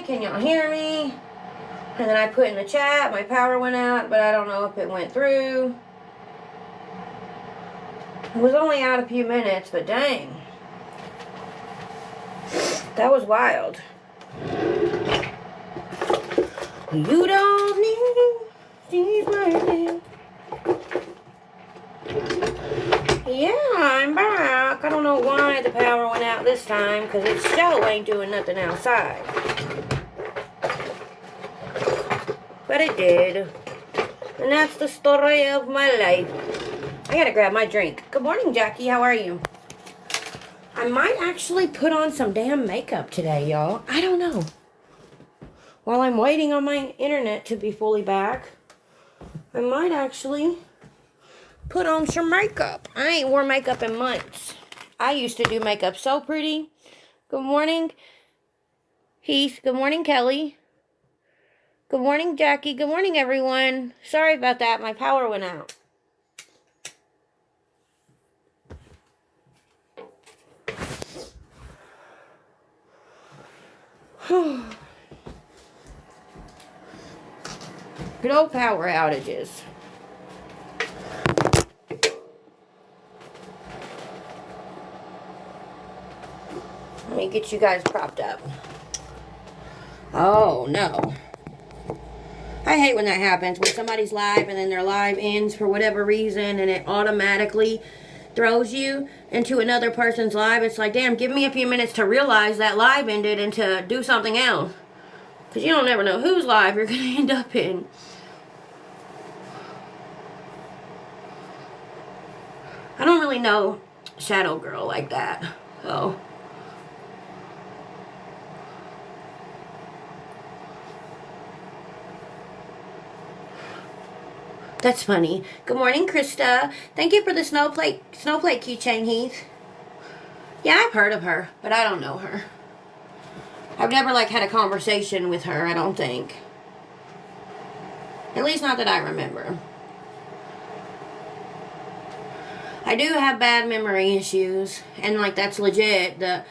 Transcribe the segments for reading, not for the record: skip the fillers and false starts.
Can y'all hear me? And then I put in the chat, my power went out, but I don't know if it went through. It was only out a few minutes, but dang. That was wild. You don't need these words. Yeah, I'm back. I don't know why the power went out this time, because it still ain't doing nothing outside. But it did. And that's the story of my life. I gotta grab my drink. Good morning, Jackie. How are you? I might actually put on some damn makeup today, y'all. I don't know. While I'm waiting on my internet to be fully back, I might actually put on some makeup. I ain't worn makeup in months. I used to do makeup so pretty. Good morning, Heath. Good morning, Kelly. Good morning, Jackie. Good morning, everyone. Sorry about that. My power went out. Good old power outages. Let me get you guys propped up. Oh, no. I hate when that happens, when somebody's live and then their live ends for whatever reason and it automatically throws you into another person's live. It's like, damn, give me a few minutes to realize that live ended and to do something else. Because you don't never know whose live you're going to end up in. I don't really know Shadow Girl like that. So. That's funny. Good morning, Krista. Thank you for the snowflake keychain, Heath. Yeah, I've heard of her, but I don't know her. I've never, had a conversation with her, I don't think. At least not that I remember. I do have bad memory issues, and, that's legit. The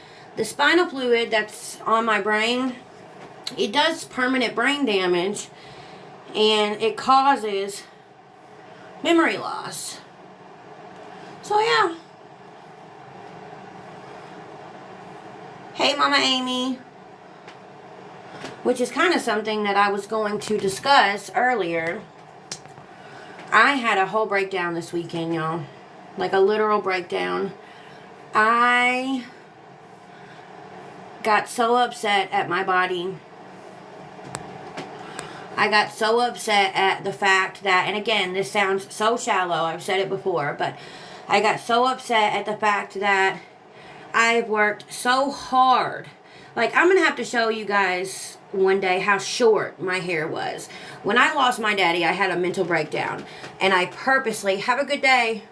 spinal fluid that's on my brain, it does permanent brain damage, and it causes memory loss. So, yeah. Hey, Mama Amy. Which is kind of something that I was going to discuss earlier. I had a whole breakdown this weekend, y'all. Like a literal breakdown. I got so upset at my body. I got so upset at the fact that, and again, this sounds so shallow, I've said it before, but I got so upset at the fact that I've worked so hard. I'm going to have to show you guys one day how short my hair was. When I lost my daddy, I had a mental breakdown, and I purposely, have a good day,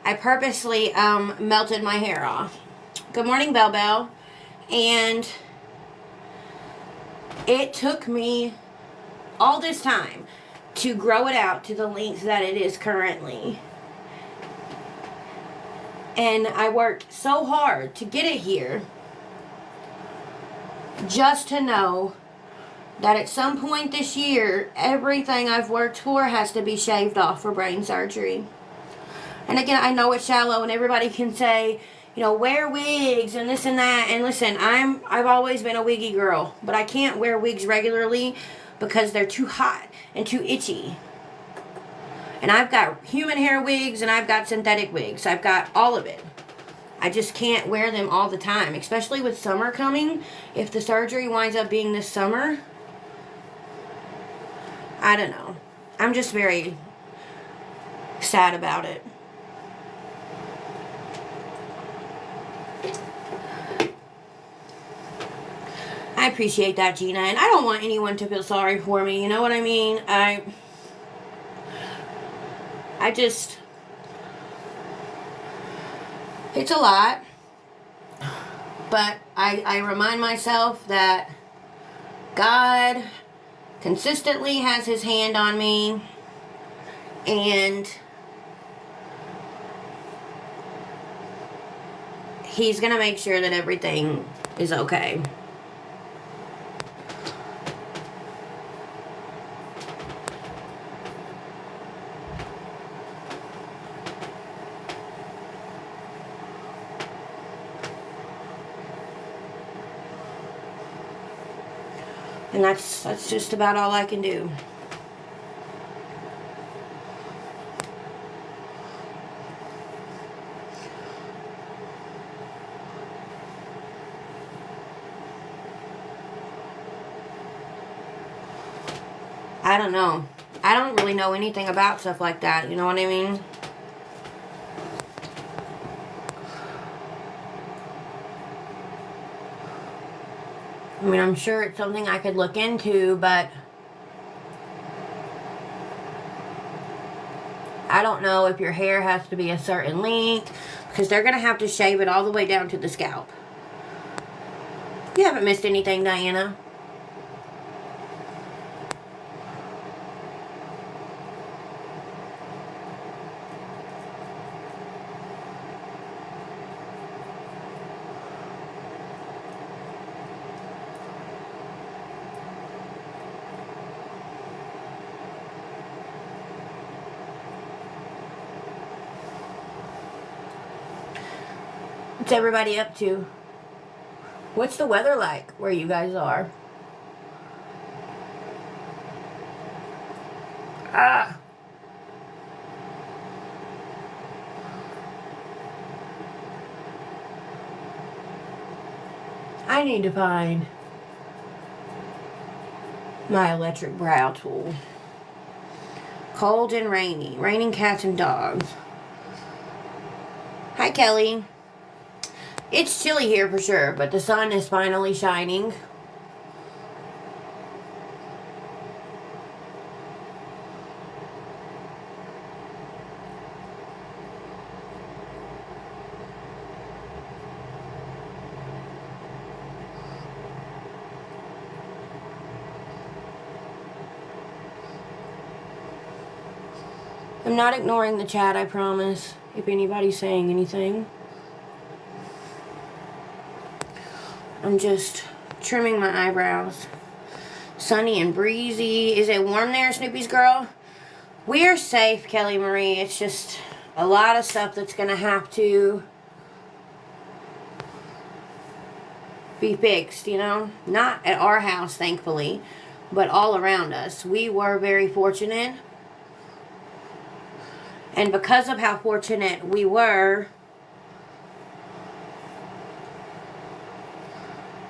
I purposely melted my hair off. Good morning, Bell Bell. And it took me all this time to grow it out to the length that it is currently. And I worked so hard to get it here just to know that at some point this year, everything I've worked for has to be shaved off for brain surgery. And again, I know it's shallow and everybody can say, wear wigs and this and that. And listen, I've always been a wiggy girl, but I can't wear wigs regularly because they're too hot and too itchy. And I've got human hair wigs and I've got synthetic wigs. I've got all of it. I just can't wear them all the time, especially with summer coming. If the surgery winds up being this summer, I don't know. I'm just very sad about it. I appreciate that, Gina, and I don't want anyone to feel sorry for me, you know what I mean? I just, it's a lot, but I remind myself that God consistently has his hand on me, and he's going to make sure that everything is okay. And that's just about all I can do. I don't know. I don't really know anything about stuff like that. You know what I mean? I mean, I'm sure it's something I could look into, but I don't know if your hair has to be a certain length, because they're going to have to shave it all the way down to the scalp. You haven't missed anything, Diana. What's everybody up to? What's the weather like where you guys are? Ah. I need to find my electric brow tool. Cold and rainy. Raining cats and dogs. Hi, Kelly. It's chilly here for sure, but the sun is finally shining. I'm not ignoring the chat, I promise, if anybody's saying anything. I'm just trimming my eyebrows. Sunny and breezy. Is it warm there, Snoopy's girl? We are safe, Kelly Marie. It's just a lot of stuff that's going to have to be fixed, you know? Not at our house, thankfully, but all around us. We were very fortunate. And because of how fortunate we were,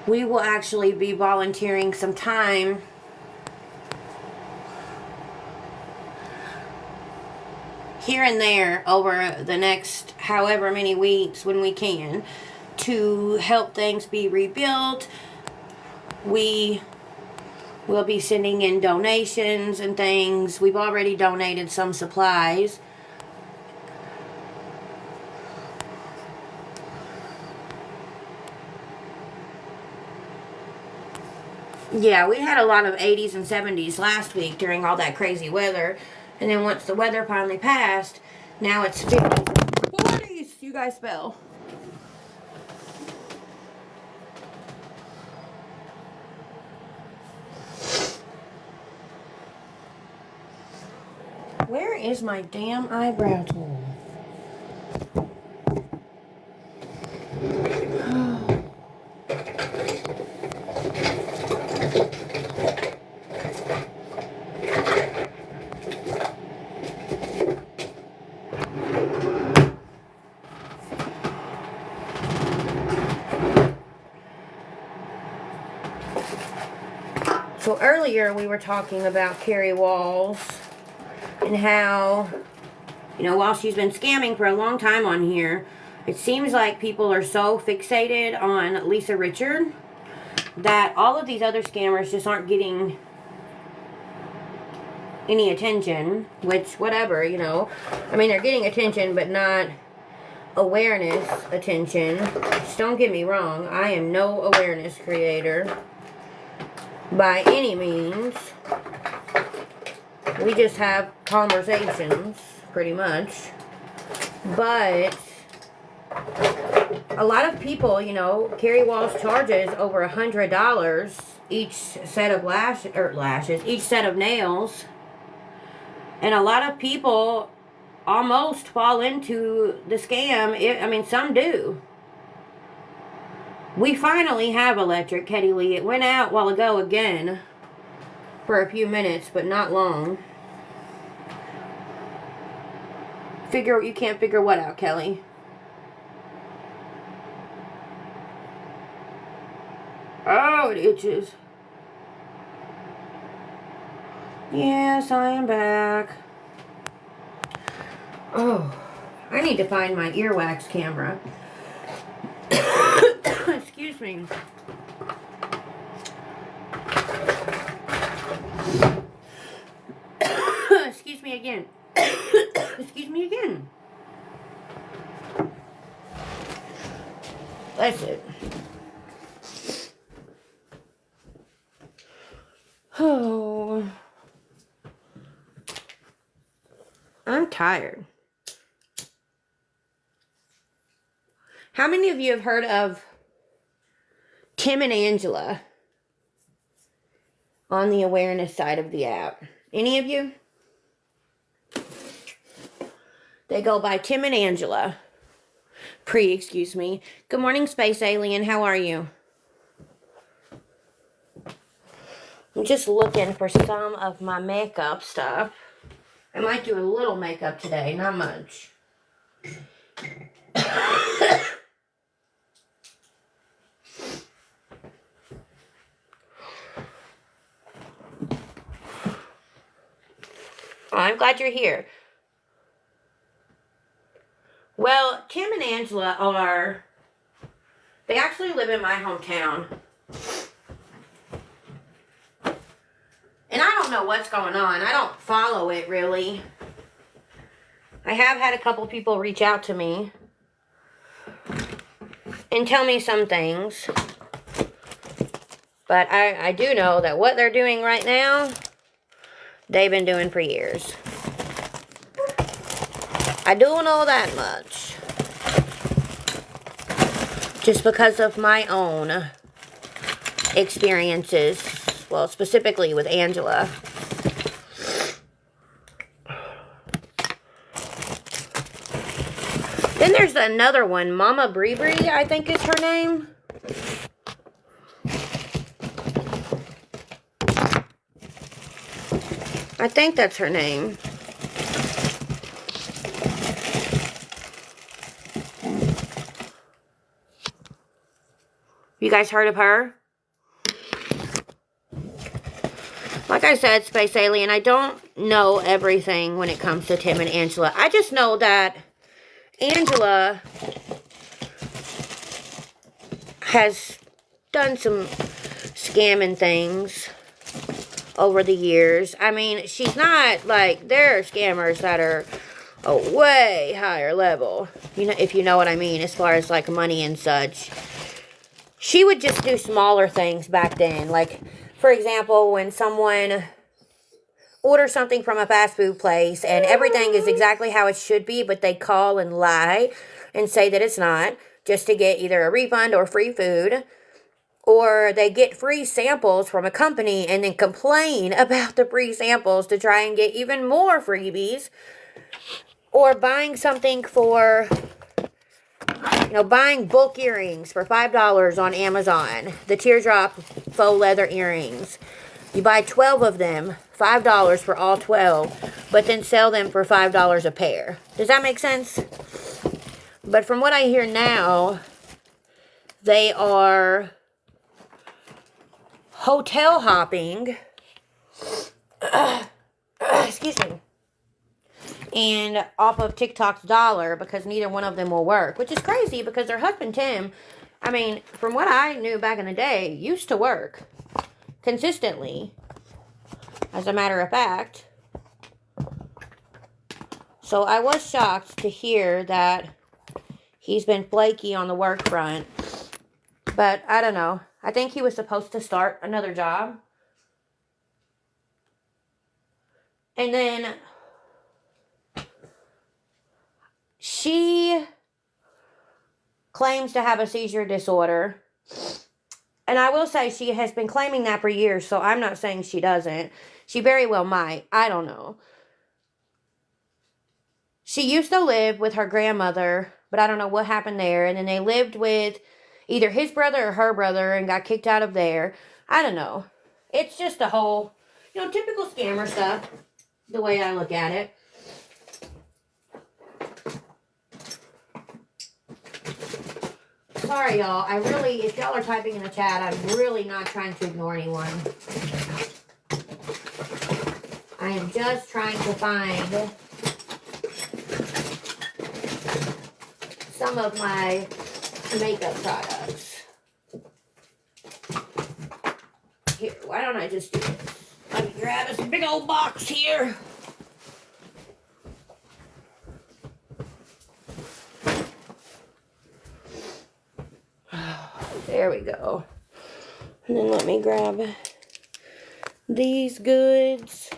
we will actually be volunteering some time here and there over the next however many weeks when we can to help things be rebuilt. We will be sending in donations and things. We've already donated some supplies. Yeah, we had a lot of 80s and 70s last week during all that crazy weather. And then once the weather finally passed, now it's 50s and 40s. You guys spell. Where is my damn eyebrow tool? So earlier we were talking about Carrie Walls and how, you know, while she's been scamming for a long time on here, it seems like people are so fixated on Lisa Richard that all of these other scammers just aren't getting any attention, which, whatever, you know. I mean, they're getting attention, but not awareness attention. Just don't get me wrong. I am no awareness creator by any means. We just have conversations, pretty much. But a lot of people, you know, Carrie Walls charges over $100 each set of lashes, each set of nails. And a lot of people almost fall into the scam. I mean, some do. We finally have electric, Ketty Lee. It went out a while ago again for a few minutes, but not long. You can't figure what out, Kelly? Oh, it itches. Yes, I am back. Oh, I need to find my earwax camera. Excuse me. Excuse me again. Excuse me again. That's it. Oh. I'm tired. How many of you have heard of Tim and Angela on the awareness side of the app? Any of you? They go by Tim and Angela. Excuse me. Good morning, Space Alien. How are you? I'm just looking for some of my makeup stuff. I might do a little makeup today, not much. I'm glad you're here. Well, Tim and Angela they actually live in my hometown. And I don't know what's going on. I don't follow it really. I have had a couple people reach out to me and tell me some things. But I do know that what they're doing right now, they've been doing for years. I do know that much. Just because of my own experiences. Well, specifically with Angela. Then there's another one. Mama Bree, I think is her name. I think that's her name. You guys heard of her? Like I said, Space Alien, I don't know everything when it comes to Tim and Angela. I just know that Angela has done some scamming things over the years. I mean, she's not like, there are scammers that are a way higher level. You know, if you know what I mean, as far as like money and such. She would just do smaller things back then. Like, for example, when someone orders something from a fast food place and everything is exactly how it should be, but they call and lie and say that it's not, just to get either a refund or free food. Or they get free samples from a company and then complain about the free samples to try and get even more freebies. Or buying something for, buying bulk earrings for $5 on Amazon. The teardrop faux leather earrings. You buy 12 of them, $5 for all 12, but then sell them for $5 a pair. Does that make sense? But from what I hear now, they are hotel hopping. Excuse me. And off of TikTok's dollar, because neither one of them will work. Which is crazy because their husband, Tim, I mean, from what I knew back in the day, used to work consistently. As a matter of fact. So I was shocked to hear that he's been flaky on the work front. But I don't know. I think he was supposed to start another job. And then she claims to have a seizure disorder. And I will say she has been claiming that for years, so I'm not saying she doesn't. She very well might. I don't know. She used to live with her grandmother, but I don't know what happened there. And then they lived with either his brother or her brother and got kicked out of there. I don't know. It's just a whole, typical scammer stuff, the way I look at it. Sorry, y'all. If y'all are typing in the chat, I'm really not trying to ignore anyone. I am just trying to find some of my makeup products. Here, why don't I just do this? Let me grab this big old box here. There we go. And then let me grab these goods.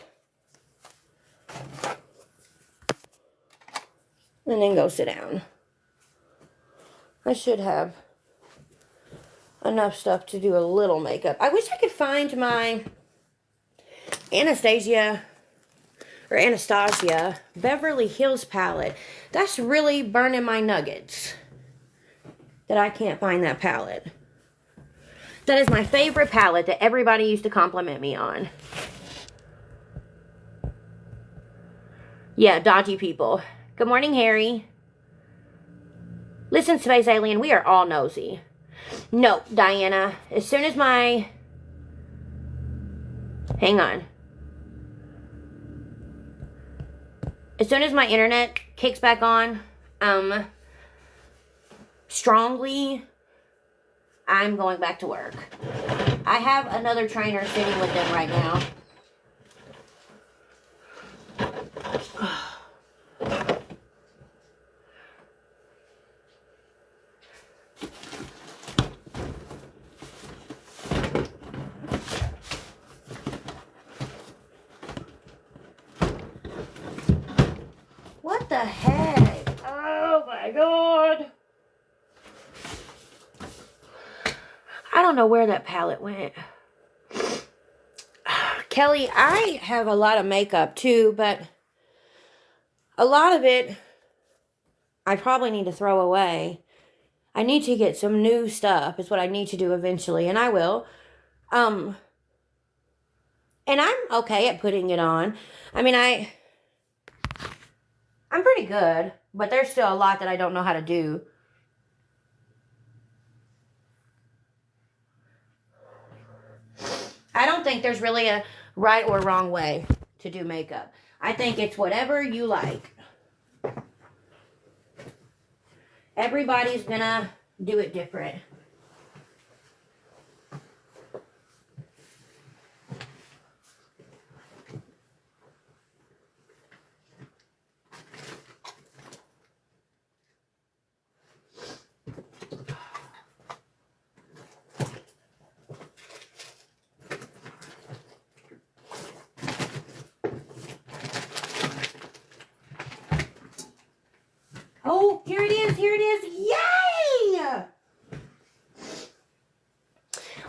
And then go sit down. I should have enough stuff to do a little makeup. I wish I could find my Anastasia Beverly Hills palette. That's really burning my nuggets that I can't find that palette. That is my favorite palette that everybody used to compliment me on. Yeah, dodgy people. Good morning, Harry. Listen, Space Alien, we are all nosy. No, Diana. As soon as my... Hang on. As soon as my internet kicks back on, strongly, I'm going back to work. I have another trainer sitting with them right now. What the heck? Oh my God. I don't know where that palette went. Kelly, I have a lot of makeup too, but a lot of it I probably need to throw away. I need to get some new stuff is what I need to do eventually, and I will. And I'm okay at putting it on. I mean, I'm pretty good, but there's still a lot that I don't know how to do. I don't think there's really a right or wrong way to do makeup. I think it's whatever you like. Everybody's gonna do it different. Oh, here it is, here it is. Yay!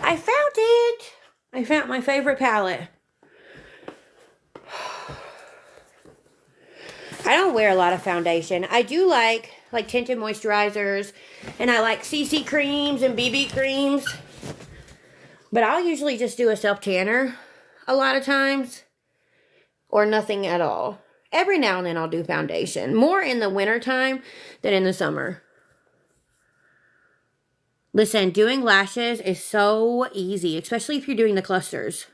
I found it. I found my favorite palette. I don't wear a lot of foundation. I do like tinted moisturizers, and I like CC creams and BB creams. But I'll usually just do a self-tanner a lot of times, or nothing at all. Every now and then I'll do foundation. More in the winter time than in the summer. Listen, doing lashes is so easy, especially if you're doing the clusters.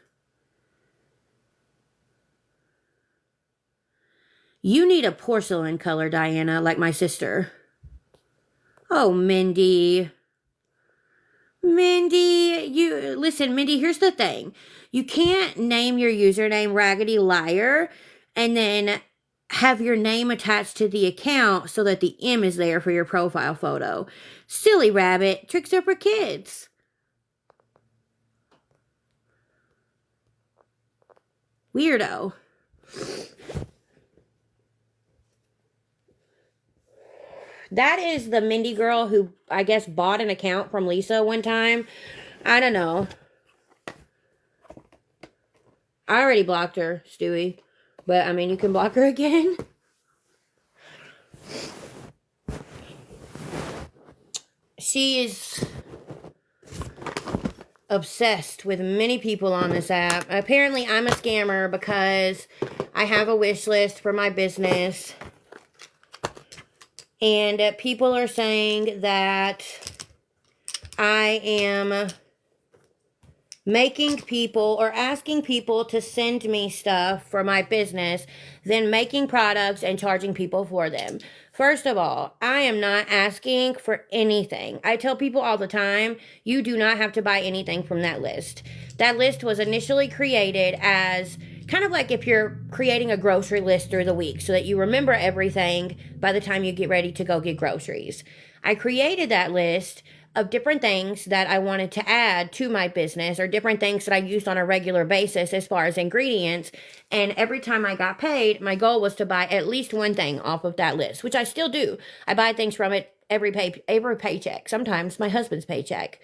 You need a porcelain color, Diana, like my sister. Oh, Mindy. Mindy, listen, Mindy, here's the thing. You can't name your username Raggedy Liar and then have your name attached to the account so that the M is there for your profile photo. Silly rabbit. Tricks are for kids. Weirdo. That is the Mindy girl who, I guess, bought an account from Lisa one time. I don't know. I already blocked her, Stewie. But, I mean, you can block her again. She is obsessed with many people on this app. Apparently, I'm a scammer because I have a wish list for my business. And people are saying that I am making people or asking people to send me stuff for my business, then making products and charging people for them. First of all, I am not asking for anything. I tell people all the time, you do not have to buy anything from that list. That list was initially created as kind of like if you're creating a grocery list through the week so that you remember everything by the time you get ready to go get groceries. I created that list of different things that I wanted to add to my business or different things that I used on a regular basis as far as ingredients. And every time I got paid, my goal was to buy at least one thing off of that list, which I still do. I buy things from it every paycheck, sometimes my husband's paycheck.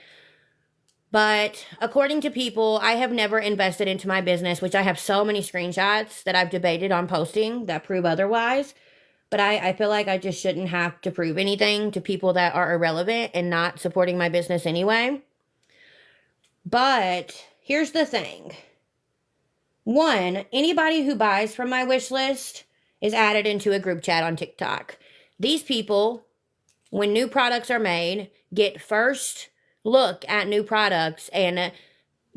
But according to people, I have never invested into my business, which I have so many screenshots that I've debated on posting that prove otherwise. But I feel like I just shouldn't have to prove anything to people that are irrelevant and not supporting my business anyway. But here's the thing. One, anybody who buys from my wish list is added into a group chat on TikTok. These people, when new products are made, get first look at new products and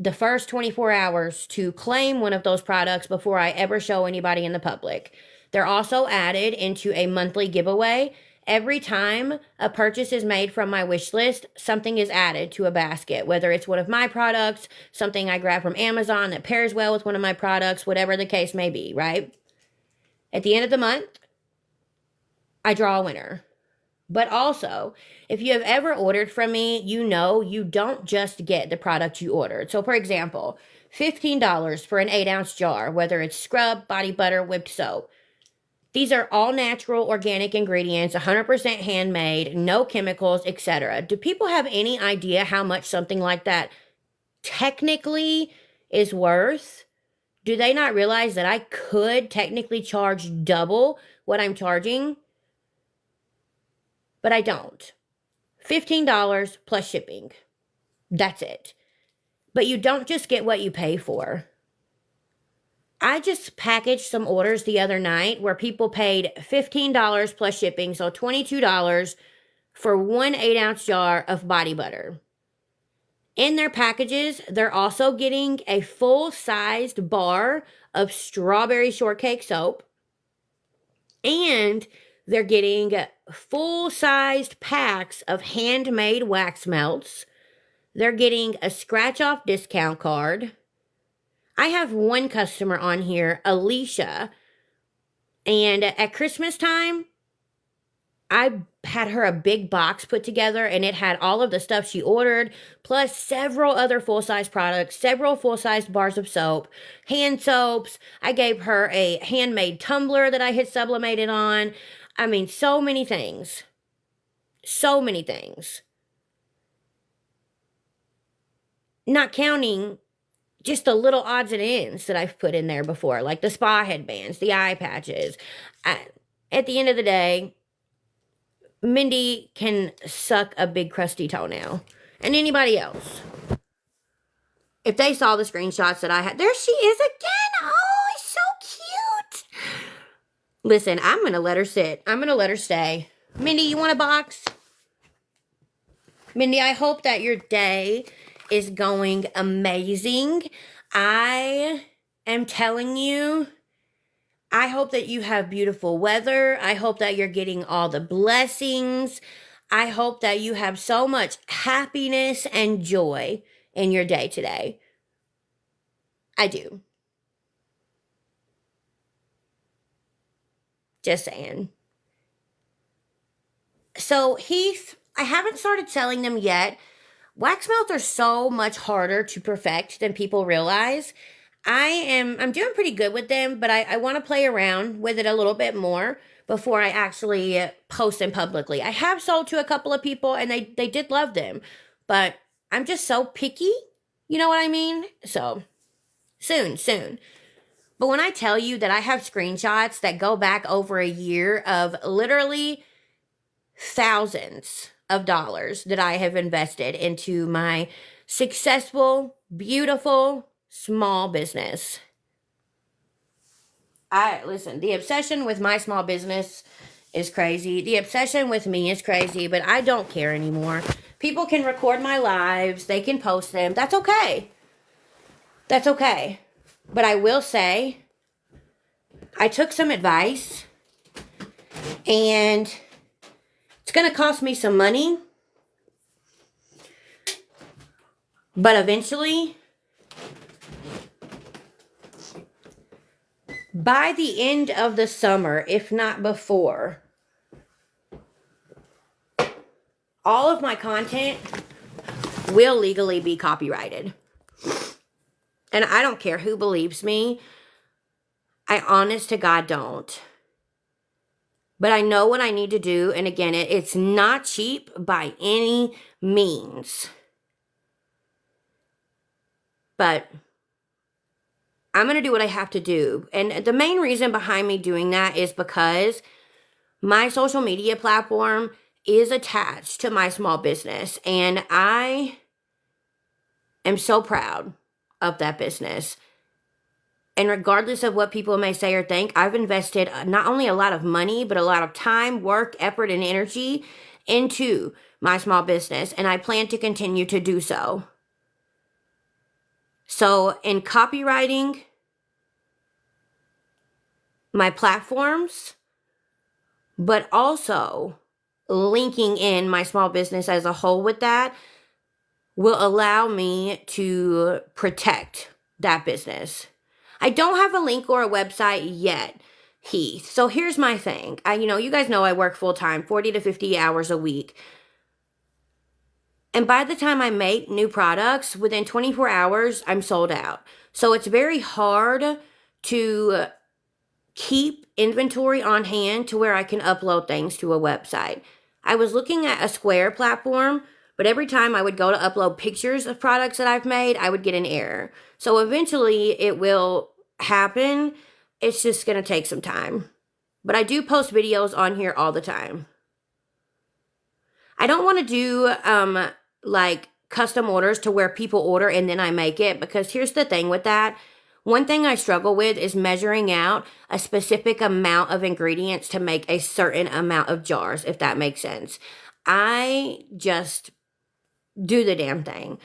the first 24 hours to claim one of those products before I ever show anybody in the public. They're also added into a monthly giveaway. Every time a purchase is made from my wish list, something is added to a basket, whether it's one of my products, something I grab from Amazon that pairs well with one of my products, whatever the case may be, right? At the end of the month, I draw a winner. But also, if you have ever ordered from me, you know you don't just get the product you ordered. So, for example, $15 for an 8-ounce jar, whether it's scrub, body butter, whipped soap. These are all natural, organic ingredients, 100% handmade, no chemicals, etc. Do people have any idea how much something like that technically is worth? Do they not realize that I could technically charge double what I'm charging? But I don't. $15 plus shipping. That's it. But you don't just get what you pay for. I just packaged some orders the other night where people paid $15 plus shipping, so $22 for one 8-ounce jar of body butter. In their packages, they're also getting a full-sized bar of strawberry shortcake soap, and they're getting full-sized packs of handmade wax melts. They're getting a scratch-off discount card. I have one customer on here, Alicia, and at Christmas time, I had her a big box put together, and it had all of the stuff she ordered, plus several other full-size products, several full-size bars of soap, hand soaps. I gave her a handmade tumbler that I had sublimated on. I mean, so many things. So many things. Not counting just the little odds and ends that I've put in there before, like the spa headbands, the eye patches. At the end of the day, Mindy can suck a big crusty toenail. And anybody else. If they saw the screenshots that I had, there she is again. Oh, it's so cute. Listen, I'm going to let her sit. I'm going to let her stay. Mindy, you want a box? Mindy, I hope that your day is going amazing. I am telling you, I hope that you have beautiful weather. I hope that you're getting all the blessings. I hope that you have so much happiness and joy in your day today. I do. Just saying. So Heath, I haven't started selling them yet. Wax melts are so much harder to perfect than people realize. I'm doing pretty good with them, but I want to play around with it a little bit more before I actually post them publicly. I have sold to a couple of people and they did love them, but I'm just so picky. You know what I mean? So soon. But when I tell you that I have screenshots that go back over a year of literally thousands of dollars that I have invested into my successful, beautiful, small business. Listen, the obsession with my small business is crazy. The obsession with me is crazy, but I don't care anymore. People can record my lives. They can post them. That's okay. That's okay. But I will say, I took some advice, and it's going to cost me some money. But eventually, by the end of the summer, if not before, all of my content will legally be copyrighted. And I don't care who believes me. I honest to God don't. But I know what I need to do. And again, it's not cheap by any means. But I'm going to do what I have to do. And the main reason behind me doing that is because my social media platform is attached to my small business. And I am so proud of that business. And regardless of what people may say or think, I've invested not only a lot of money, but a lot of time, work, effort, and energy into my small business. And I plan to continue to do so. So in copywriting my platforms, but also linking in my small business as a whole with that, will allow me to protect that business. I don't have a link or a website yet, Heath. So here's my thing. You guys know I work full time, 40 to 50 hours a week. And by the time I make new products, within 24 hours, I'm sold out. So it's very hard to keep inventory on hand to where I can upload things to a website. I was looking at a Square platform, but every time I would go to upload pictures of products that I've made, I would get an error. So eventually it will happen. It's just going to take some time. But I do post videos on here all the time. I don't want to do like custom orders to where people order and then I make it, because here's the thing with that. One thing I struggle with is measuring out a specific amount of ingredients to make a certain amount of jars, if that makes sense. I just do the damn thing.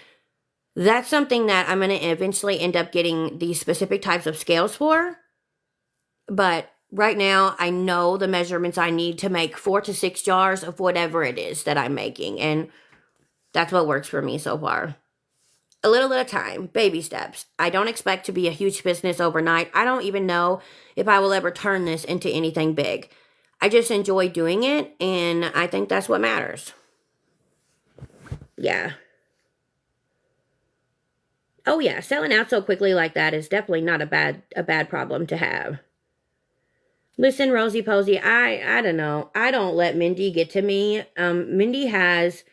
That's something that I'm going to eventually end up getting these specific types of scales for. But right now, I know the measurements I need to make 4 to 6 jars of whatever it is that I'm making. And that's what works for me so far. A little at a time, baby steps. I don't expect to be a huge business overnight. I don't even know if I will ever turn this into anything big. I just enjoy doing it, and I think that's what matters. Yeah. Oh yeah, selling out so quickly like that is definitely not a bad problem to have. Listen, Rosie Posey, I don't know. I don't let Mindy get to me. Mindy has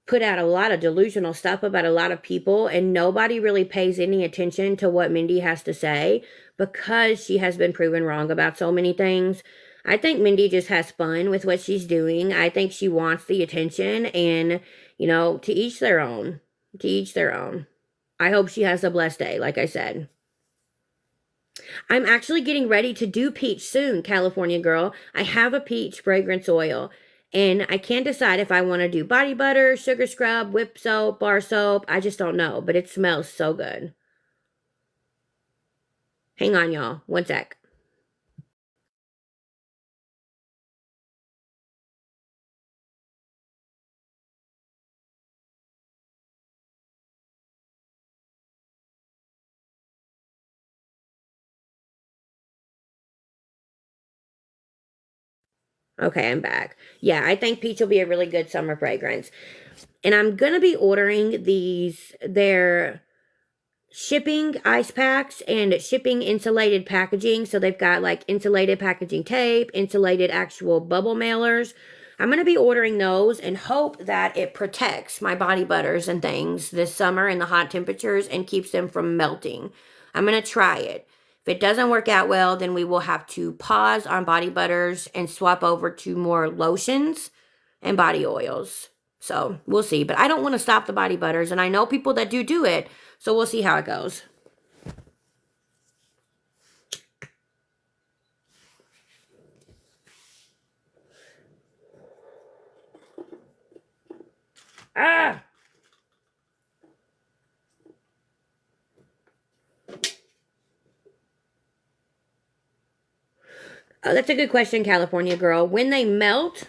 put out a lot of delusional stuff about a lot of people, and nobody really pays any attention to what Mindy has to say because she has been proven wrong about so many things. I think Mindy just has fun with what she's doing. I think she wants the attention, and, to each their own. To each their own. I hope she has a blessed day, like I said. I'm actually getting ready to do peach soon, California girl. I have a peach fragrance oil. And I can't decide if I want to do body butter, sugar scrub, whip soap, bar soap. I just don't know. But it smells so good. Hang on, y'all. One sec. Okay, I'm back. Yeah, I think peach will be a really good summer fragrance. And I'm going to be ordering their shipping ice packs and shipping insulated packaging. So they've got like insulated packaging tape, insulated actual bubble mailers. I'm going to be ordering those and hope that it protects my body butters and things this summer in the hot temperatures and keeps them from melting. I'm going to try it. If it doesn't work out well, then we will have to pause on body butters and swap over to more lotions and body oils. So we'll see. But I don't want to stop the body butters. And I know people that do it. So we'll see how it goes. Ah! Oh, that's a good question, California girl. When they melt,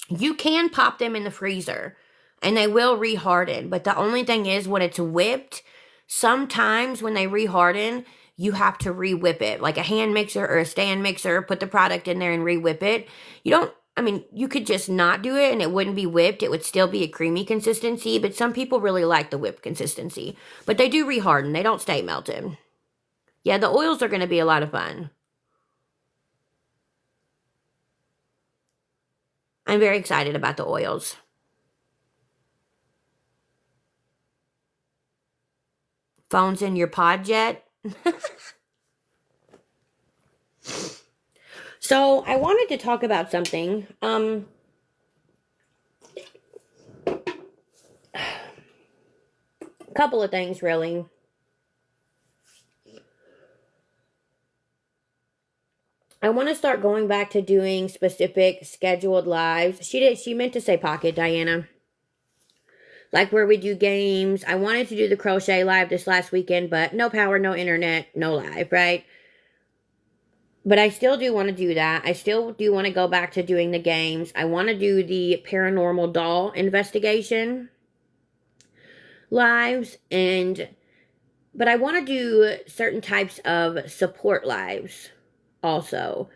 you can pop them in the freezer and they will reharden. But the only thing is when it's whipped, sometimes when they reharden, you have to re-whip it. Like a hand mixer or a stand mixer, put the product in there and re-whip it. You could just not do it and it wouldn't be whipped. It would still be a creamy consistency, but some people really like the whipped consistency. But they do reharden. They don't stay melted. Yeah, the oils are going to be a lot of fun. I'm very excited about the oils. Phone's in your pod jet. So I wanted to talk about something. A couple of things, really. I want to start going back to doing specific scheduled lives. She meant to say pocket, Diana. Like where we do games. I wanted to do the crochet live this last weekend, but no power, no internet, no live, right? But I still do want to do that. I still do want to go back to doing the games. I want to do the paranormal doll investigation lives. But I want to do certain types of support lives also.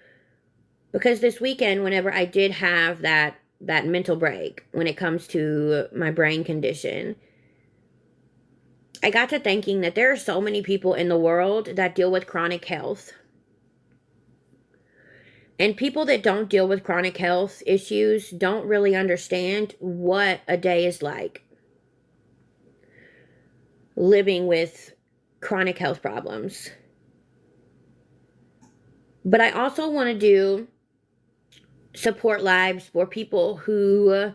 Because this weekend, whenever I did have that mental break when it comes to my brain condition, I got to thinking that there are so many people in the world that deal with chronic health. And people that don't deal with chronic health issues don't really understand what a day is like living with chronic health problems. But I also want to do support lives for people who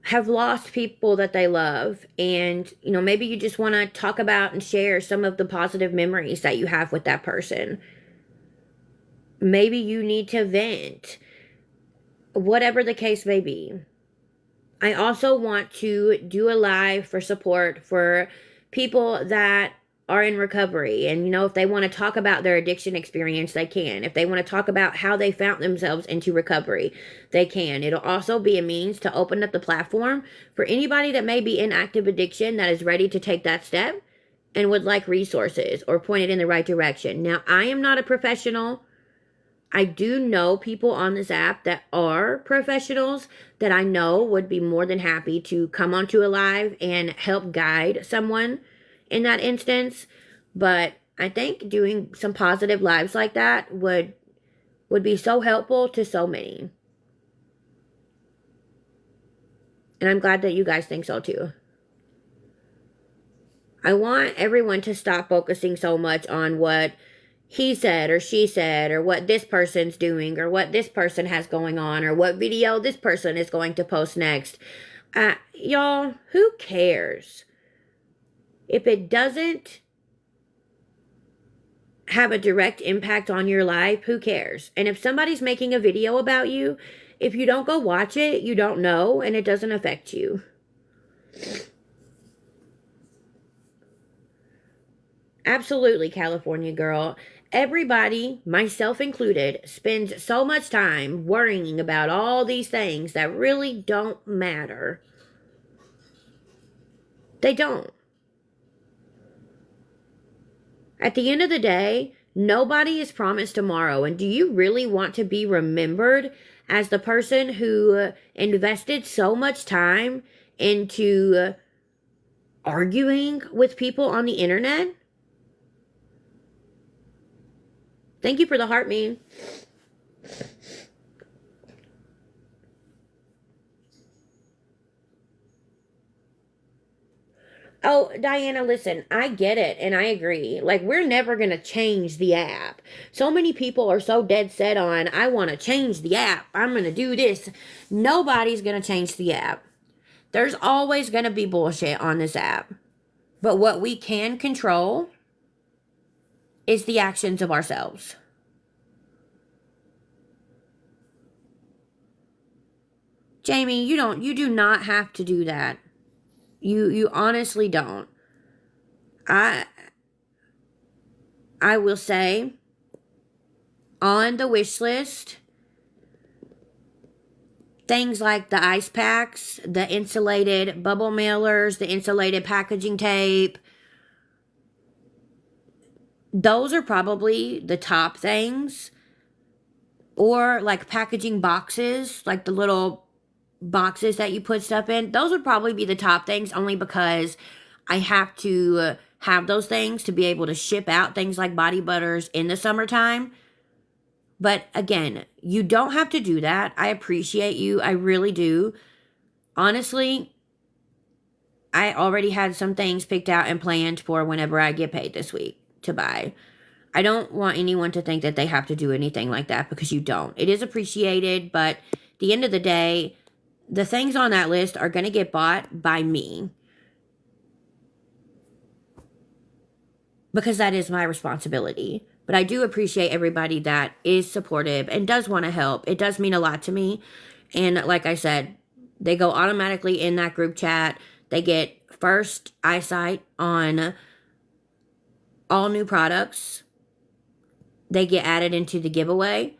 have lost people that they love. And, maybe you just want to talk about and share some of the positive memories that you have with that person. Maybe you need to vent. Whatever the case may be. I also want to do a live for support for people that are in recovery. And, if they want to talk about their addiction experience, they can. If they want to talk about how they found themselves into recovery, they can. It'll also be a means to open up the platform for anybody that may be in active addiction that is ready to take that step and would like resources or point it in the right direction. Now, I am not a professional. I do know people on this app that are professionals that I know would be more than happy to come onto a live and help guide someone in that instance. But I think doing some positive lives like that would be so helpful to so many. And I'm glad that you guys think so too. I want everyone to stop focusing so much on what he said or she said or what this person's doing or what this person has going on or what video this person is going to post next. Y'all, who cares? If it doesn't have a direct impact on your life, who cares? And if somebody's making a video about you, if you don't go watch it, you don't know and it doesn't affect you. Absolutely, California girl. Everybody, myself included, spends so much time worrying about all these things that really don't matter. They don't. At the end of the day, nobody is promised tomorrow. And do you really want to be remembered as the person who invested so much time into arguing with people on the internet? Thank you for the heart, man. Oh, Diana, listen, I get it and I agree. Like, we're never going to change the app. So many people are so dead set on, I want to change the app. I'm going to do this. Nobody's going to change the app. There's always going to be bullshit on this app. But what we can control is the actions of ourselves. Jamie, you do not have to do that. You honestly don't. I will say, on the wish list, things like the ice packs, the insulated bubble mailers, the insulated packaging tape, those are probably the top things. Or like packaging boxes, like the little boxes that you put stuff in. Those would probably be the top things, only because I have to have those things to be able to ship out things like body butters in the summertime. But again, you don't have to do that. I appreciate you. I really do. Honestly, I already had some things picked out and planned for whenever I get paid this week to buy. I don't want anyone to think that they have to do anything like that, because you don't. It is appreciated, but at the end of the day, the things on that list are going to get bought by me, because that is my responsibility. But I do appreciate everybody that is supportive and does want to help. It does mean a lot to me. And like I said, they go automatically in that group chat. They get first eyesight on all new products. They get added into the giveaway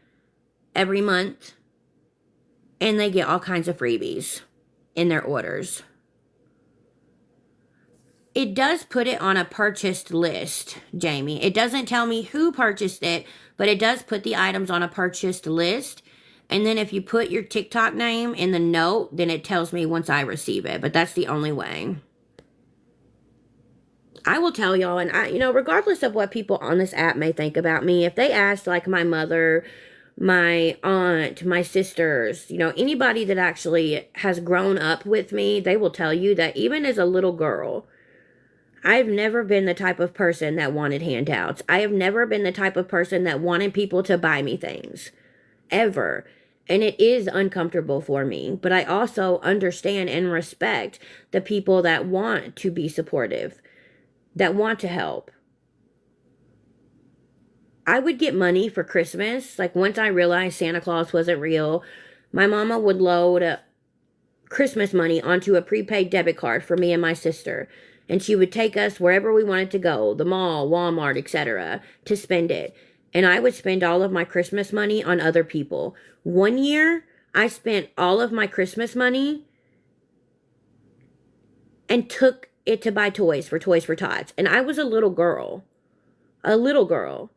every month. And they get all kinds of freebies in their orders. It does put it on a purchased list, Jamie. It doesn't tell me who purchased it, but it does put the items on a purchased list. And then if you put your TikTok name in the note, then it tells me once I receive it. But that's the only way. I will tell y'all, and regardless of what people on this app may think about me, if they ask like my mother, my aunt, my sisters, anybody that actually has grown up with me, they will tell you that even as a little girl, I've never been the type of person that wanted handouts. I have never been the type of person that wanted people to buy me things. Ever. And it is uncomfortable for me. But I also understand and respect the people that want to be supportive, that want to help. I would get money for Christmas. Like, once I realized Santa Claus wasn't real, my mama would load Christmas money onto a prepaid debit card for me and my sister. And she would take us wherever we wanted to go, the mall, Walmart, etc., to spend it. And I would spend all of my Christmas money on other people. One year, I spent all of my Christmas money and took it to buy toys for Tots. And I was a little girl. A little girl.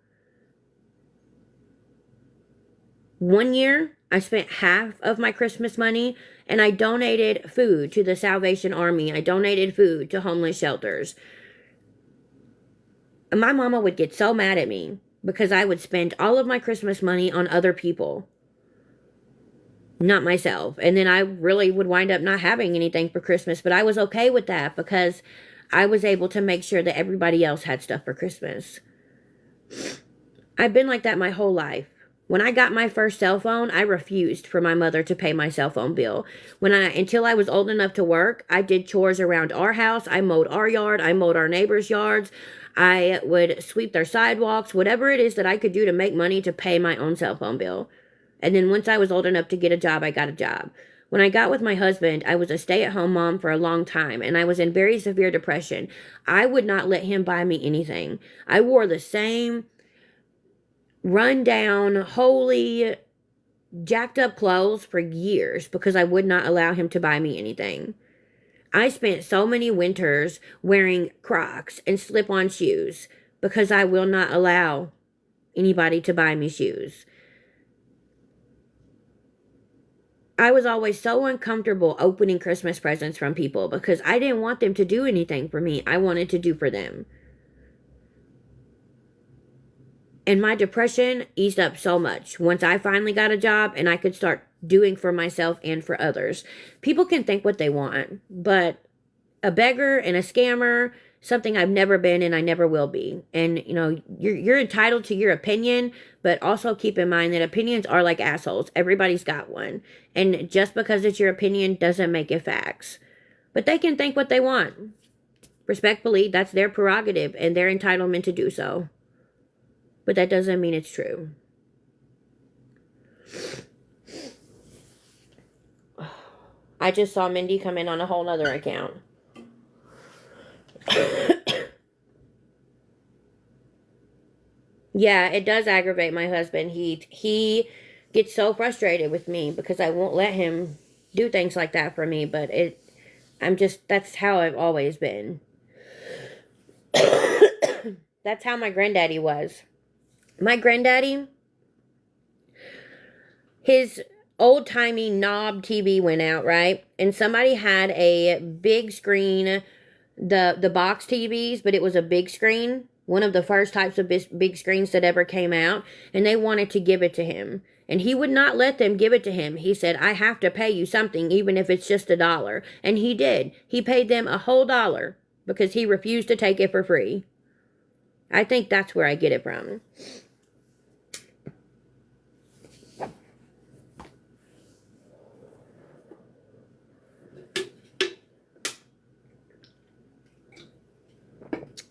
One year, I spent half of my Christmas money and I donated food to the Salvation Army. I donated food to homeless shelters. And my mama would get so mad at me because I would spend all of my Christmas money on other people, not myself. And then I really would wind up not having anything for Christmas. But I was okay with that because I was able to make sure that everybody else had stuff for Christmas. I've been like that my whole life. When I got my first cell phone, I refused for my mother to pay my cell phone bill. Until I was old enough to work, I did chores around our house. I mowed our yard. I mowed our neighbors' yards. I would sweep their sidewalks, whatever it is that I could do to make money to pay my own cell phone bill. And then once I was old enough to get a job, I got a job. When I got with my husband, I was a stay-at-home mom for a long time, and I was in very severe depression. I would not let him buy me anything. I wore the same run down, holy, jacked up clothes for years because I would not allow him to buy me anything. I spent so many winters wearing Crocs and slip-on shoes because I will not allow anybody to buy me shoes. I was always so uncomfortable opening Christmas presents from people because I didn't want them to do anything for me. I wanted to do for them. And my depression eased up so much once I finally got a job and I could start doing for myself and for others. People can think what they want, but a beggar and a scammer, something I've never been and I never will be. And, you're entitled to your opinion, but also keep in mind that opinions are like assholes. Everybody's got one. And just because it's your opinion doesn't make it facts. But they can think what they want. Respectfully, that's their prerogative and their entitlement to do so. But that doesn't mean it's true. I just saw Mindy come in on a whole nother account. Yeah, it does aggravate my husband. He gets so frustrated with me because I won't let him do things like that for me, but that's how I've always been. That's how my granddaddy was. My granddaddy, his old-timey knob TV went out, right? And somebody had a big screen, the box TVs, but it was a big screen. One of the first types of big screens that ever came out. And they wanted to give it to him. And he would not let them give it to him. He said, I have to pay you something, even if it's just $1. And he did. He paid them a whole $1 because he refused to take it for free. I think that's where I get it from.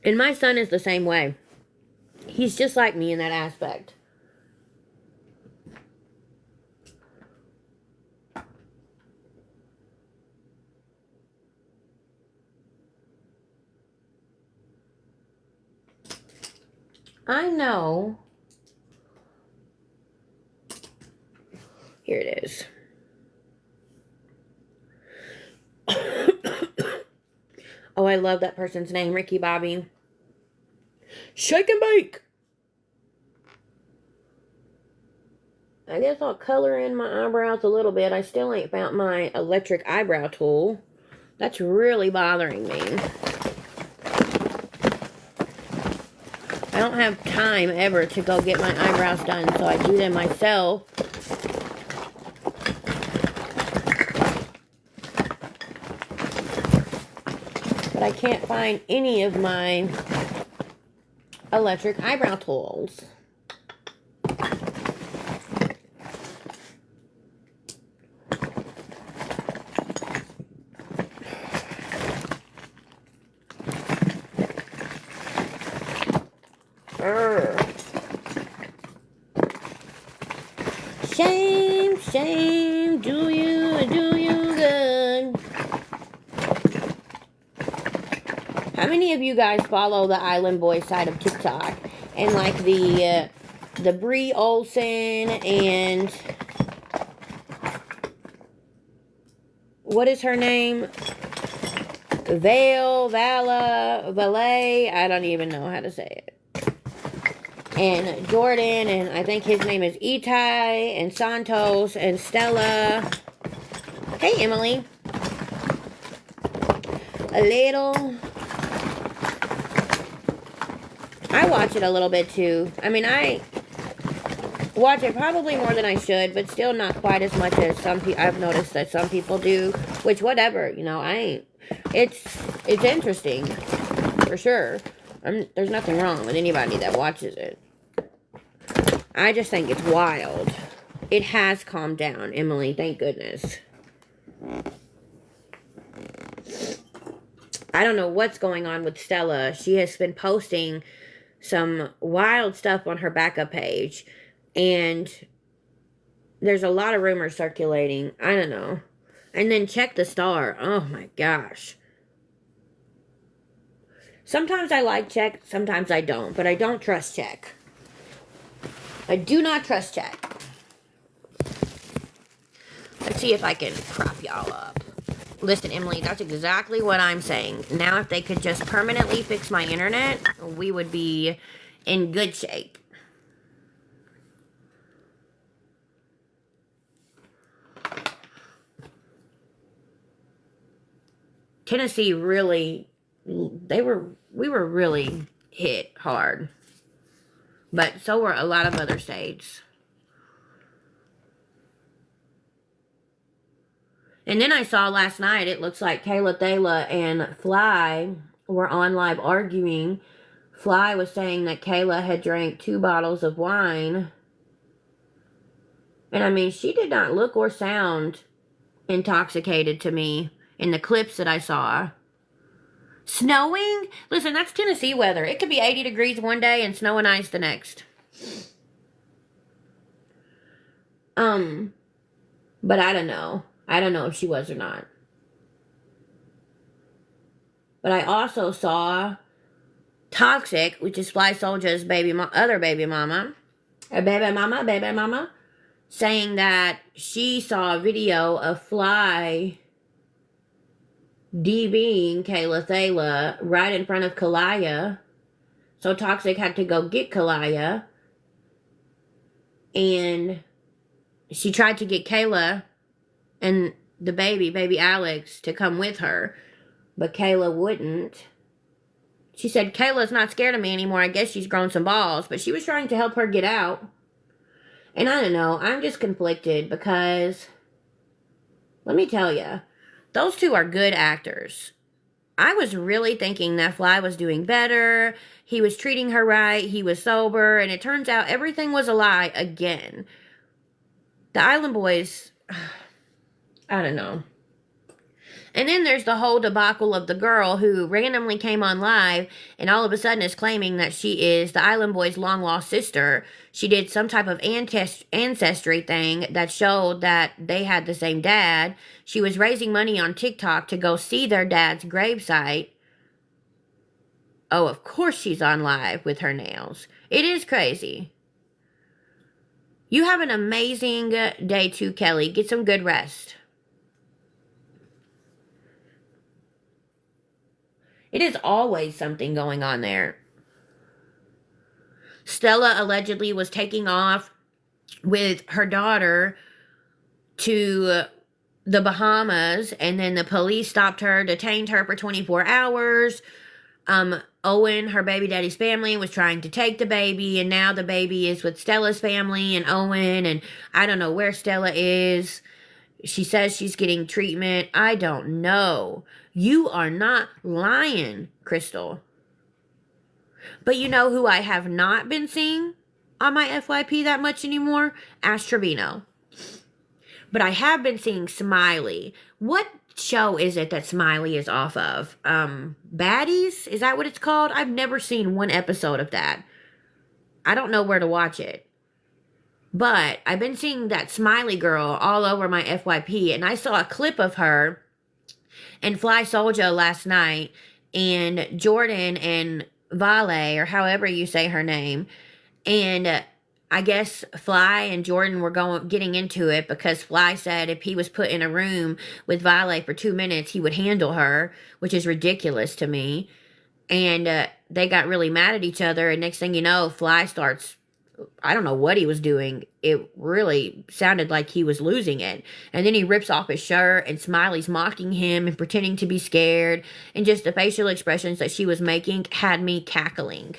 And my son is the same way. He's just like me in that aspect. I know. Here it is. Oh, I love that person's name, Ricky Bobby. Shake and bake. I guess I'll color in my eyebrows a little bit. I still ain't found my electric eyebrow tool. That's really bothering me. I don't have time ever to go get my eyebrows done, so I do them myself. But I can't find any of my electric eyebrow tools. Shame, shame, do you good. How many of you guys follow the Island Boys side of TikTok? And like the Brie Olsen and what is her name? Valet, I don't even know how to say it. And Jordan, and I think his name is Itai, and Santos, and Stella. Hey, Emily. A little. I watch it a little bit too. I mean, I watch it probably more than I should, but still not quite as much as some people. I've noticed that some people do. Which, whatever, you know, I ain't. It's interesting, for sure. There's nothing wrong with anybody that watches it. I just think it's wild. It has calmed down, Emily. Thank goodness. I don't know what's going on with Stella. She has been posting some wild stuff on her backup page. And there's a lot of rumors circulating. I don't know. And then check the star. Oh my gosh. Sometimes I like Check, sometimes I don't. But I don't trust Check. I do not trust Check. Let's see if I can prop y'all up. Listen, Emily, that's exactly what I'm saying. Now, if they could just permanently fix my internet, we would be in good shape. Tennessee really, we were really hit hard. But so were a lot of other states. And then I saw last night, it looks like Kayla Thela and Fly were on live arguing. Fly was saying that Kayla had drank 2 bottles of wine. And I mean, she did not look or sound intoxicated to me. in the clips that I saw. Snowing? Listen, that's Tennessee weather. It could be 80 degrees one day and snow and ice the next. But I don't know. I don't know if she was or not. But I also saw Toxic, which is Fly Soldier's other baby mama, saying that she saw a video of Fly DBing Kayla Thala right in front of Kalaya. So Toxic had to go get Kalaya. And she tried to get Kayla and the baby Alex, to come with her. But Kayla wouldn't. She said, Kayla's not scared of me anymore. I guess she's grown some balls. But she was trying to help her get out. And I don't know. I'm just conflicted because, let me tell you, those two are good actors. I was really thinking that Fly was doing better. He was treating her right. He was sober. And it turns out everything was a lie again. The Island Boys, I don't know. And then there's the whole debacle of the girl who randomly came on live and all of a sudden is claiming that she is the Island Boys' long-lost sister. She did some type of ancestry thing that showed that they had the same dad. She was raising money on TikTok to go see their dad's gravesite. Oh, of course she's on live with her nails. It is crazy. You have an amazing day too, Kelly. Get some good rest. It is always something going on there. Stella allegedly was taking off with her daughter to the Bahamas, and then the police stopped her, detained her for 24 hours. Owen, her baby daddy's family, was trying to take the baby, and now the baby is with Stella's family and Owen, and I don't know where Stella is. She says she's getting treatment. I don't know. You are not lying, Crystal. But you know who I have not been seeing on my FYP that much anymore? Ash Trevino. But I have been seeing Smiley. What show is it that Smiley is off of? Baddies? Is that what it's called? I've never seen one episode of that. I don't know where to watch it. But I've been seeing that Smiley girl all over my FYP. And I saw a clip of her and Fly Soldier last night. And Jordan and Vale, or however you say her name. And I guess Fly and Jordan were getting into it because Fly said if he was put in a room with Vale for 2 minutes, he would handle her, which is ridiculous to me. And they got really mad at each other. And next thing you know, Fly starts, I don't know what he was doing. It really sounded like he was losing it. And then he rips off his shirt and Smiley's mocking him and pretending to be scared. And just the facial expressions that she was making had me cackling.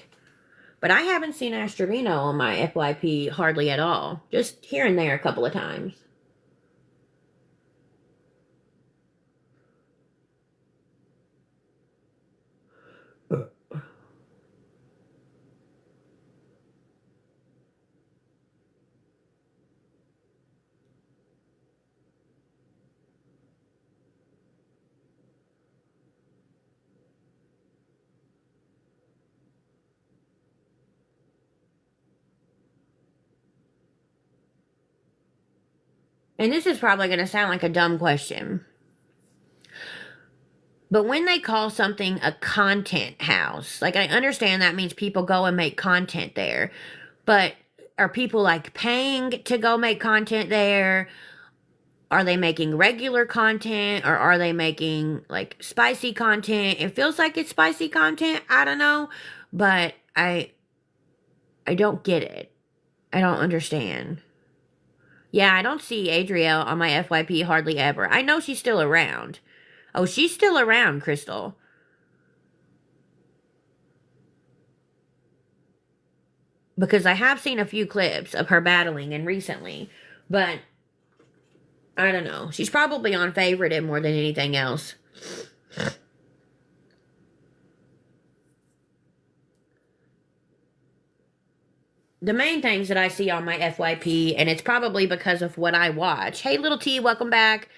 But I haven't seen Ash Trevino on my FYP hardly at all. Just here and there a couple of times. And this is probably going to sound like a dumb question. But when they call something a content house, like I understand that means people go and make content there. But are people like paying to go make content there? Are they making regular content? Or are they making like spicy content? It feels like it's spicy content. I don't know. But I don't get it. I don't understand. Yeah, I don't see Adrielle on my FYP hardly ever. I know she's still around. Oh, she's still around, Crystal. Because I have seen a few clips of her battling and recently. But, I don't know. She's probably on Favorite more than anything else. The main things that I see on my FYP, and it's probably because of what I watch. Hey, little T, welcome back.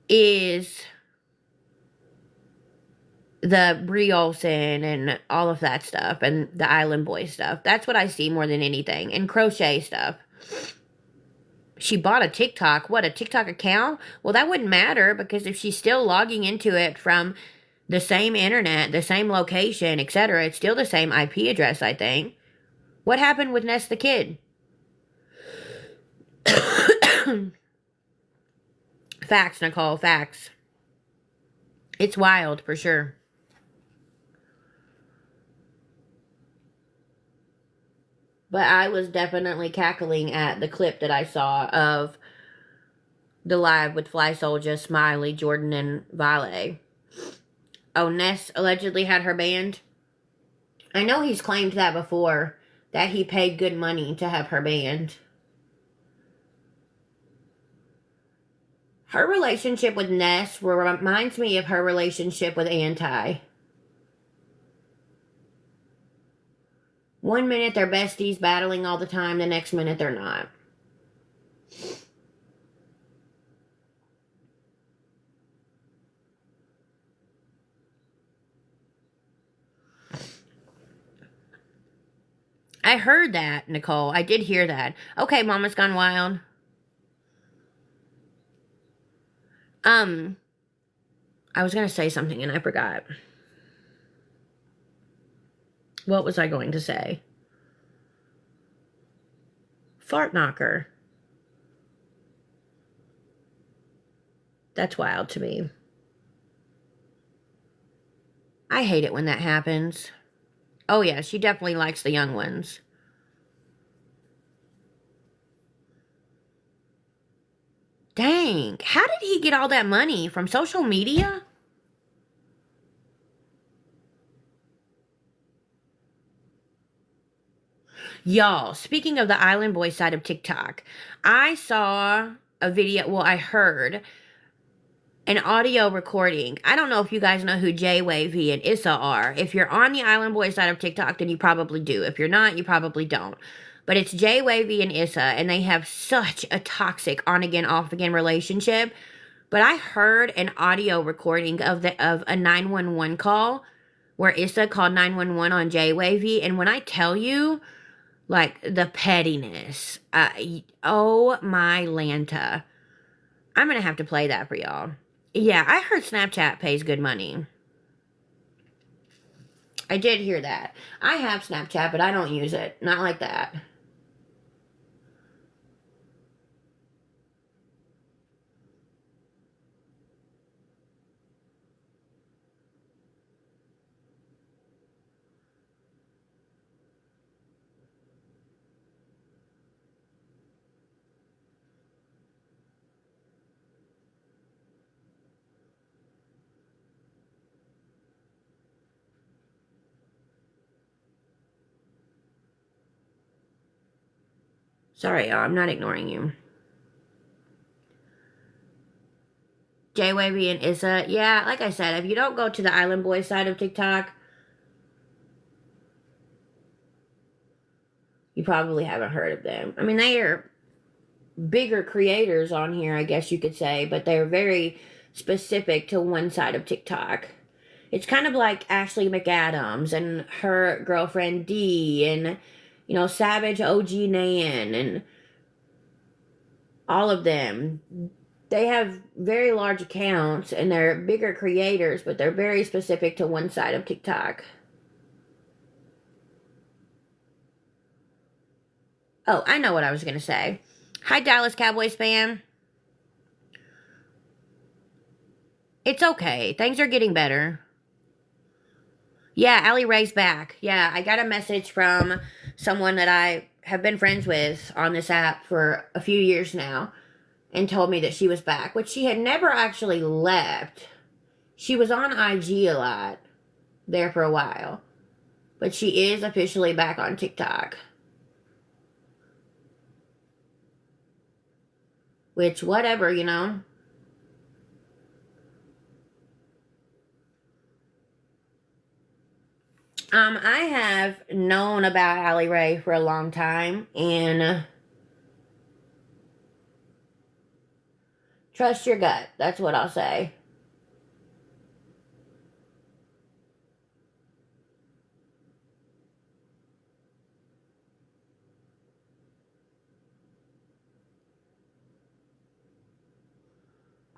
is the Brie Olsen and all of that stuff and the Island Boy stuff. That's what I see more than anything. And crochet stuff. She bought a TikTok. What, a TikTok account? Well, that wouldn't matter because if she's still logging into it from the same internet, the same location, etc., it's still the same IP address, I think. What happened with Ness the Kid? Facts, Nicole, facts. It's wild, for sure. But I was definitely cackling at the clip that I saw of the live with Fly Soldier, Smiley, Jordan, and Vale. Oh, Ness allegedly had her banned? I know he's claimed that before, that he paid good money to have her banned. Her relationship with Ness reminds me of her relationship with Anti. One minute they're besties battling all the time, the next minute they're not. I heard that, Nicole. I did hear that. Okay, Mama's Gone Wild. I was going to say something and I forgot. What was I going to say? Fart knocker. That's wild to me. I hate it when that happens. Oh yeah, she definitely likes the young ones. Dang, how did he get all that money? From social media? Y'all, speaking of the Island Boy side of TikTok, I saw a video, well, I heard an audio recording. I don't know if you guys know who Jay Wavy and Issa are. If you're on the Island Boy side of TikTok, then you probably do. If you're not, you probably don't. But it's Jay Wavy and Issa, and they have such a toxic on-again, off-again relationship. But I heard an audio recording of a 911 call where Issa called 911 on Jay Wavy, and when I tell you, like, the pettiness, oh my Lanta. I'm gonna have to play that for y'all. Yeah, I heard Snapchat pays good money. I did hear that. I have Snapchat, but I don't use it. Not like that. Sorry, y'all. I'm not ignoring you. Jay Wavy and Issa. Yeah, like I said, if you don't go to the Island Boy side of TikTok, you probably haven't heard of them. I mean, they are bigger creators on here, I guess you could say, but they're very specific to one side of TikTok. It's kind of like Ashley McAdams and her girlfriend Dee and, you know, Savage OG Nan and all of them. They have very large accounts and they're bigger creators, but they're very specific to one side of TikTok. Oh, I know what I was going to say. Hi, Dallas Cowboys fan. It's okay. Things are getting better. Yeah, Allie Ray's back. Yeah, I got a message from someone that I have been friends with on this app for a few years now and told me that she was back, which she had never actually left. She was on IG a lot there for a while, but she is officially back on TikTok. Which, whatever, you know. I have known about Allie Ray for a long time, and Trust your gut. That's what I'll say.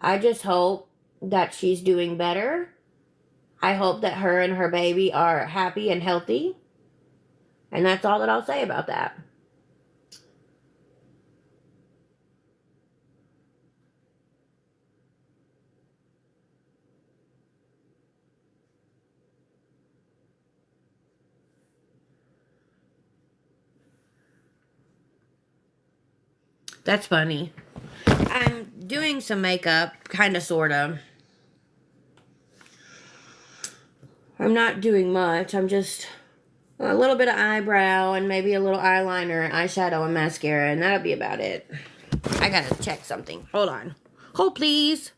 I just hope that she's doing better. I hope that her and her baby are happy and healthy. And that's all that I'll say about that. That's funny. I'm doing some makeup, kind of, sort of. I'm not doing much. I'm just a little bit of eyebrow and maybe a little eyeliner and eyeshadow and mascara, and that'll be about it. I gotta check something. Hold on. Hold, please.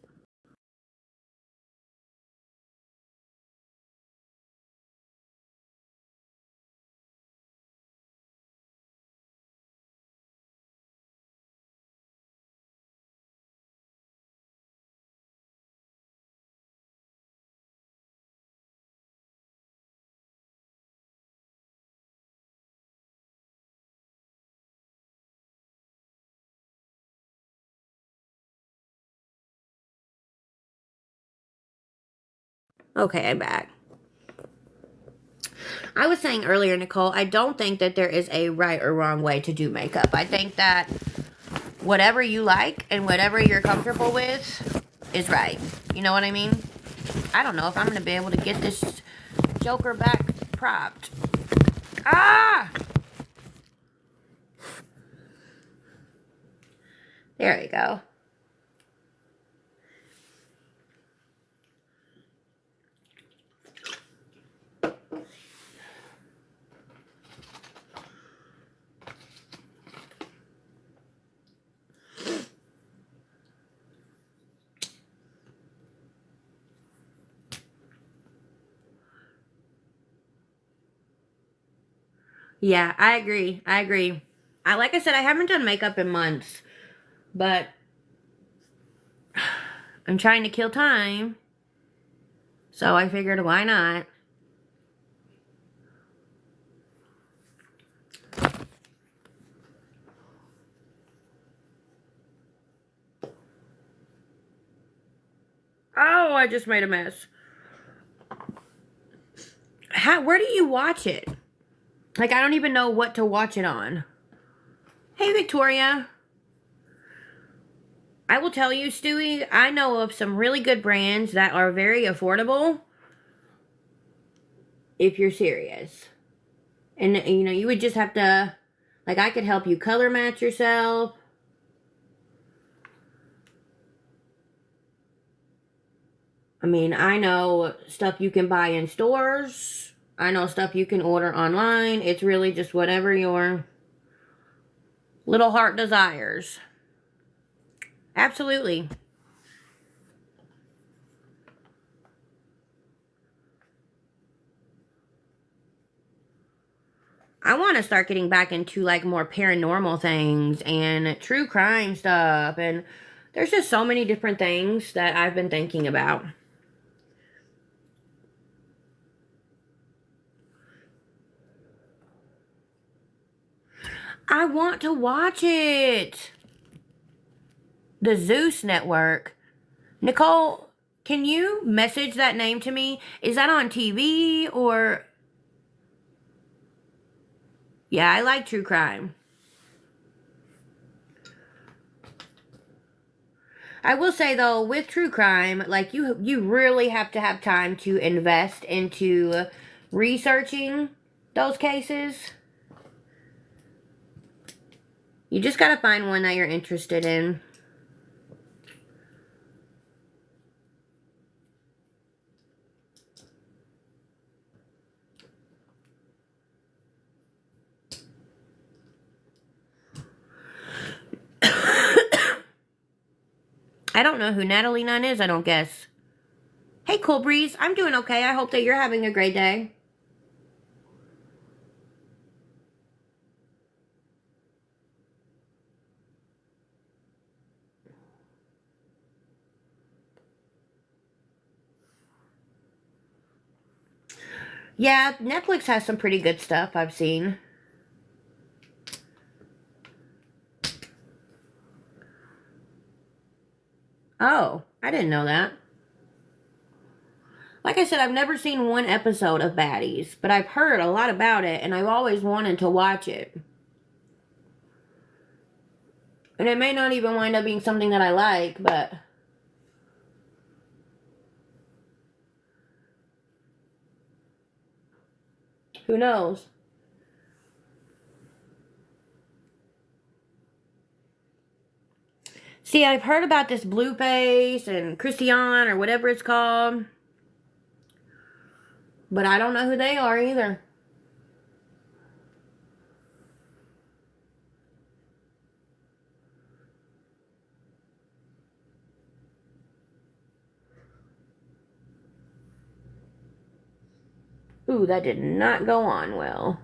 Okay, I'm back. I was saying earlier, Nicole, I don't think that there is a right or wrong way to do makeup. I think that whatever you like and whatever you're comfortable with is right. You know what I mean? I don't know if I'm going to be able to get this joker back propped. Ah! There we go. Yeah, I agree. I agree. Like I said, I haven't done makeup in months, but I'm trying to kill time. So I figured, why not? Oh, I just made a mess. Where do you watch it? Like, I don't even know what to watch it on. Hey, Victoria. I will tell you, Stewie, I know of some really good brands that are very affordable if you're serious. And, you know, you would just have to, like, I could help you color match yourself. I mean, I know stuff you can buy in stores. I know stuff you can order online. It's really just whatever your little heart desires. Absolutely. I want to start getting back into like more paranormal things and true crime stuff. And there's just so many different things that I've been thinking about. I want to watch it. The Zeus Network. Nicole, can you message that name to me? Is that on TV or... Yeah, I like true crime. I will say though, with true crime, like you really have to have time to invest into researching those cases. You just gotta find one that you're interested in. I don't know who Natalie Nunn is, I don't guess. Hey, Cool Breeze, I'm doing okay. I hope that you're having a great day. Yeah, Netflix has some pretty good stuff I've seen. Oh, I didn't know that. Like I said, I've never seen one episode of Baddies, but I've heard a lot about it, and I've always wanted to watch it. And it may not even wind up being something that I like, but who knows? See, I've heard about this Blueface and Christian or whatever it's called, but I don't know who they are either. Ooh, that did not go on well.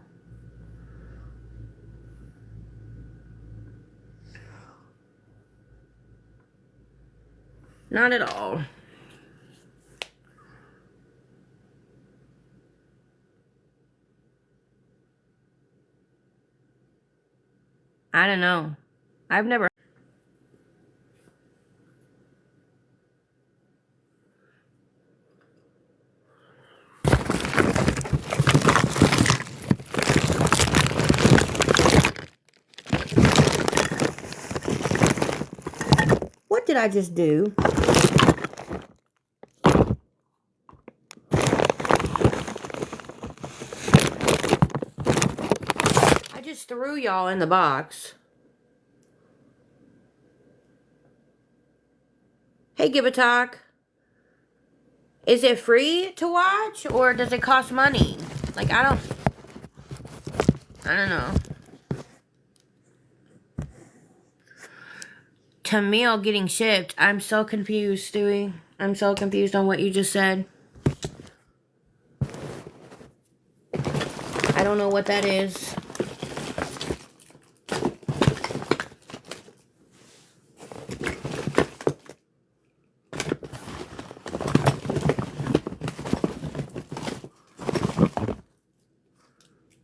Not at all. I don't know. I've never. What did I just do? I just threw y'all in the box. Hey, Give a Talk. Is it free to watch or does it cost money? Like, I don't know. To meal getting shipped. I'm so confused, Stewie. I'm so confused on what you just said. I don't know what that is.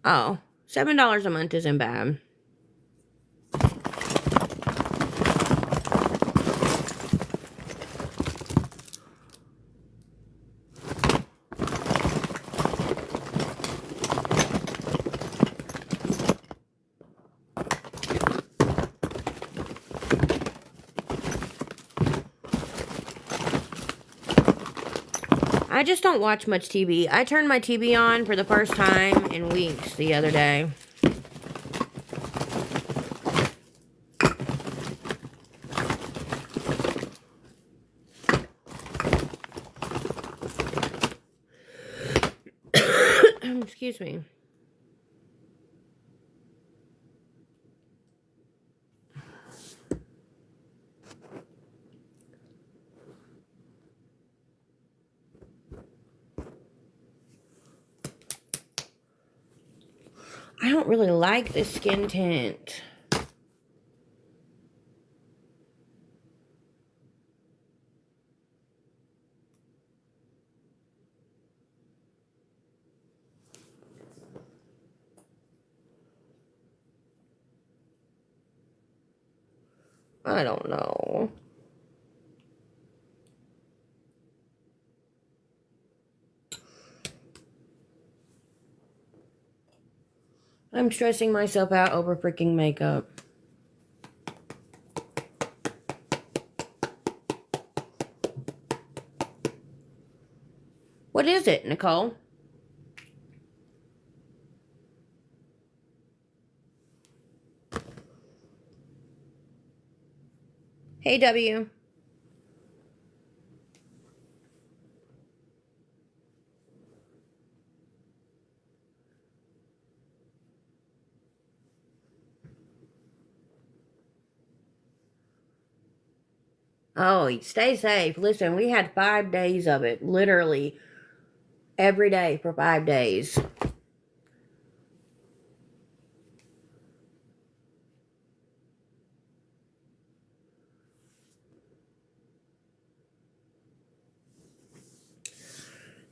Oh, $7 a month isn't bad. I just don't watch much TV. I turned my TV on for the first time in weeks the other day. Excuse me. I don't really like this skin tint. I don't know. I'm stressing myself out over freaking makeup. What is it, Nicole? Hey, W. Oh, stay safe. Listen, we had 5 days of it. Literally every day for 5 days.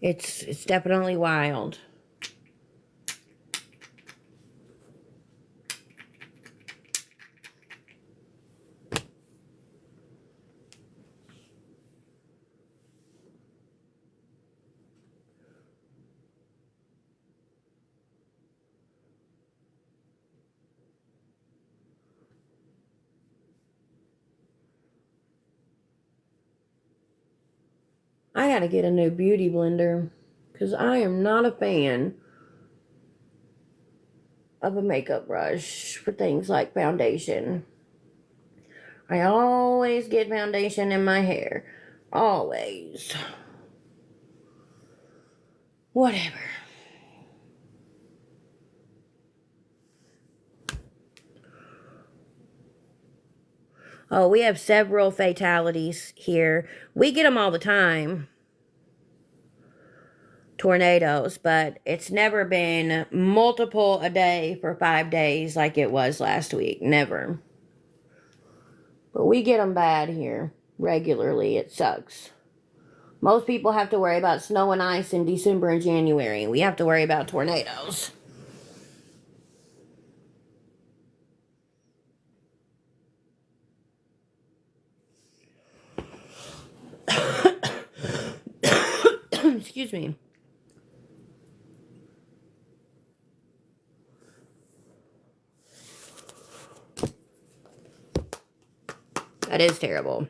It's definitely wild. I gotta get a new beauty blender because I am not a fan of a makeup brush for things like foundation. I always get foundation in my hair. Always. Whatever. Oh, we have several fatalities here. We get them all the time. Tornadoes, but it's never been multiple a day for 5 days like it was last week. Never. But we get them bad here regularly. It sucks. Most people have to worry about snow and ice in December and January. We have to worry about tornadoes. Excuse me. That is terrible.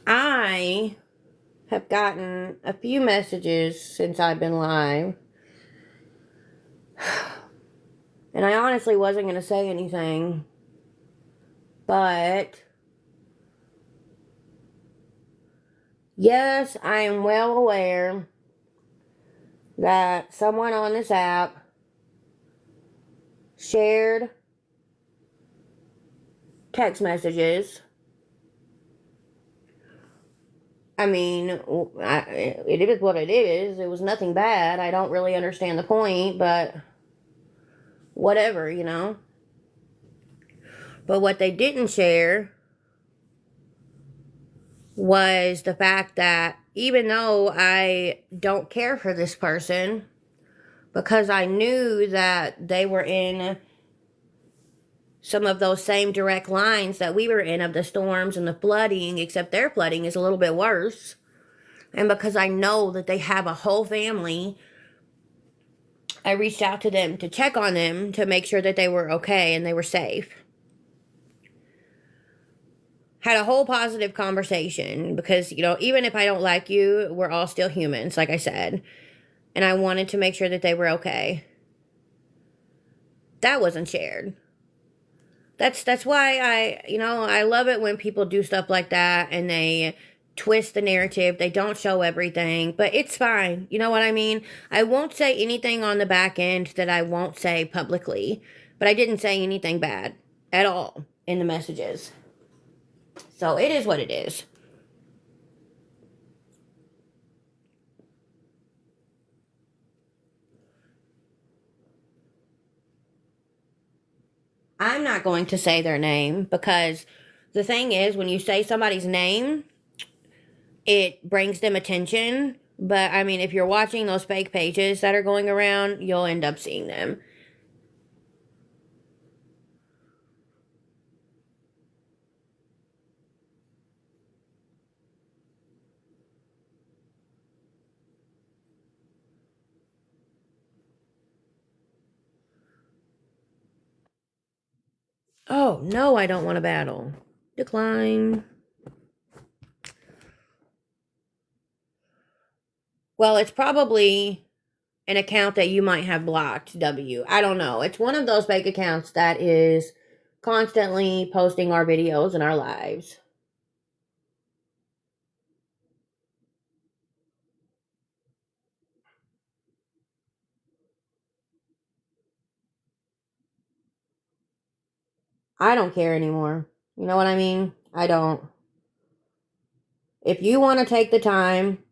I have gotten a few messages since I've been live. And I honestly wasn't going to say anything. But yes, I am well aware that someone on this app shared text messages. I mean, it is what it is. It was nothing bad. I don't really understand the point, but whatever, you know. But what they didn't share was the fact that even though I don't care for this person, because I knew that they were in some of those same direct lines that we were in of the storms and the flooding, except their flooding is a little bit worse. And because I know that they have a whole family, I reached out to them to check on them to make sure that they were okay and they were safe. Had a whole positive conversation because, you know, even if I don't like you, we're all still humans, like I said. And I wanted to make sure that they were okay. That wasn't shared. That's why I love it when people do stuff like that and they twist the narrative. They don't show everything, but it's fine. You know what I mean? I won't say anything on the back end that I won't say publicly, but I didn't say anything bad at all in the messages. So it is what it is. I'm not going to say their name because the thing is, when you say somebody's name, it brings them attention. But I mean, if you're watching those fake pages that are going around, you'll end up seeing them. Oh, no, I don't want to battle. Decline. Well, it's probably an account that you might have blocked, W. I don't know. It's one of those fake accounts that is constantly posting our videos and our lives. I don't care anymore. You know what I mean? I don't. If you want to take the time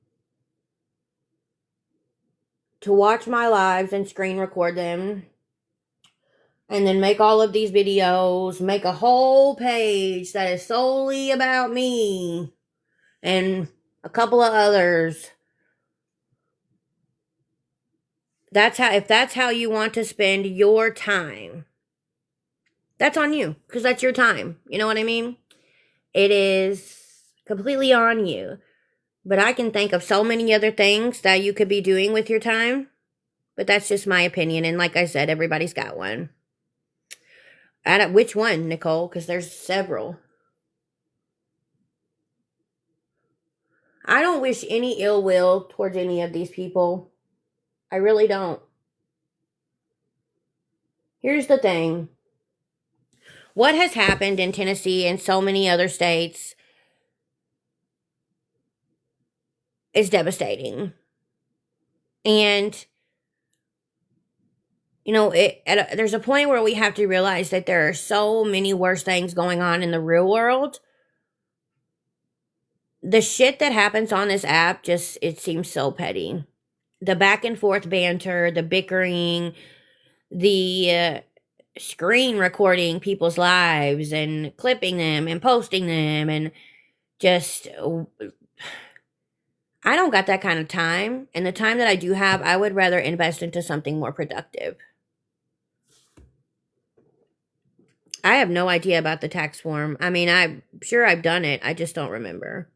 to watch my lives and screen record them, and then make all of these videos, make a whole page that is solely about me and a couple of others. If that's how you want to spend your time, that's on you, because that's your time. You know what I mean? It is completely on you. But I can think of so many other things that you could be doing with your time. But that's just my opinion. And like I said, everybody's got one. Which one, Nicole? Because there's several. I don't wish any ill will towards any of these people. I really don't. Here's the thing. What has happened in Tennessee and so many other states is devastating. And, you know, there's a point where we have to realize that there are so many worse things going on in the real world. The shit that happens on this app it seems so petty. The back and forth banter, the bickering, the screen recording people's lives and clipping them and posting them, and just, I don't got that kind of time. And the time that I do have, I would rather invest into something more productive. I have no idea about the tax form. I mean, I'm sure I've done it. I just don't remember.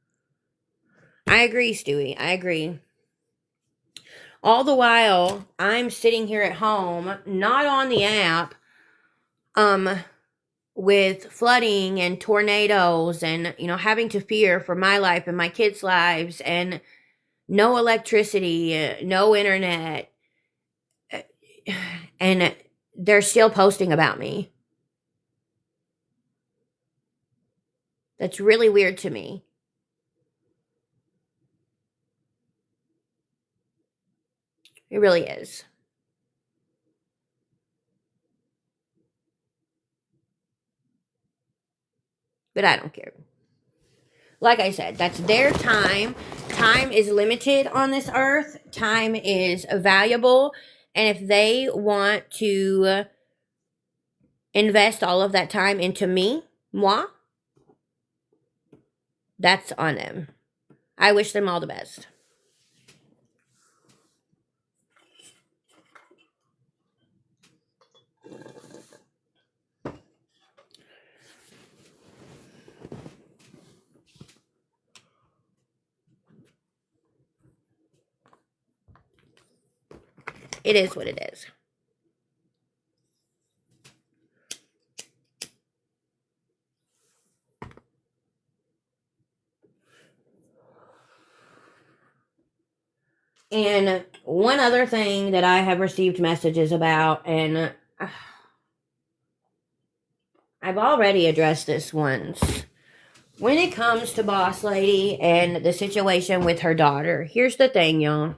I agree, Stewie. I agree. All the while, I'm sitting here at home, not on the app, with flooding and tornadoes and, you know, having to fear for my life and my kids' lives, and no electricity, no internet, and they're still posting about me. That's really weird to me. It really is. But I don't care. Like I said, that's their time. Time is limited on this earth. Time is valuable. And if they want to invest all of that time into moi, that's on them. I wish them all the best. It is what it is. And one other thing that I have received messages about, and I've already addressed this once. When it comes to Boss Lady and the situation with her daughter, here's the thing, y'all.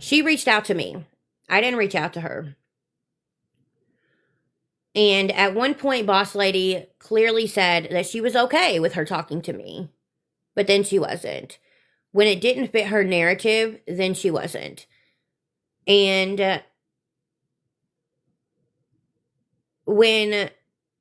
She reached out to me. I didn't reach out to her. And at one point, Boss Lady clearly said that she was okay with her talking to me. But then she wasn't. When it didn't fit her narrative, then she wasn't. And when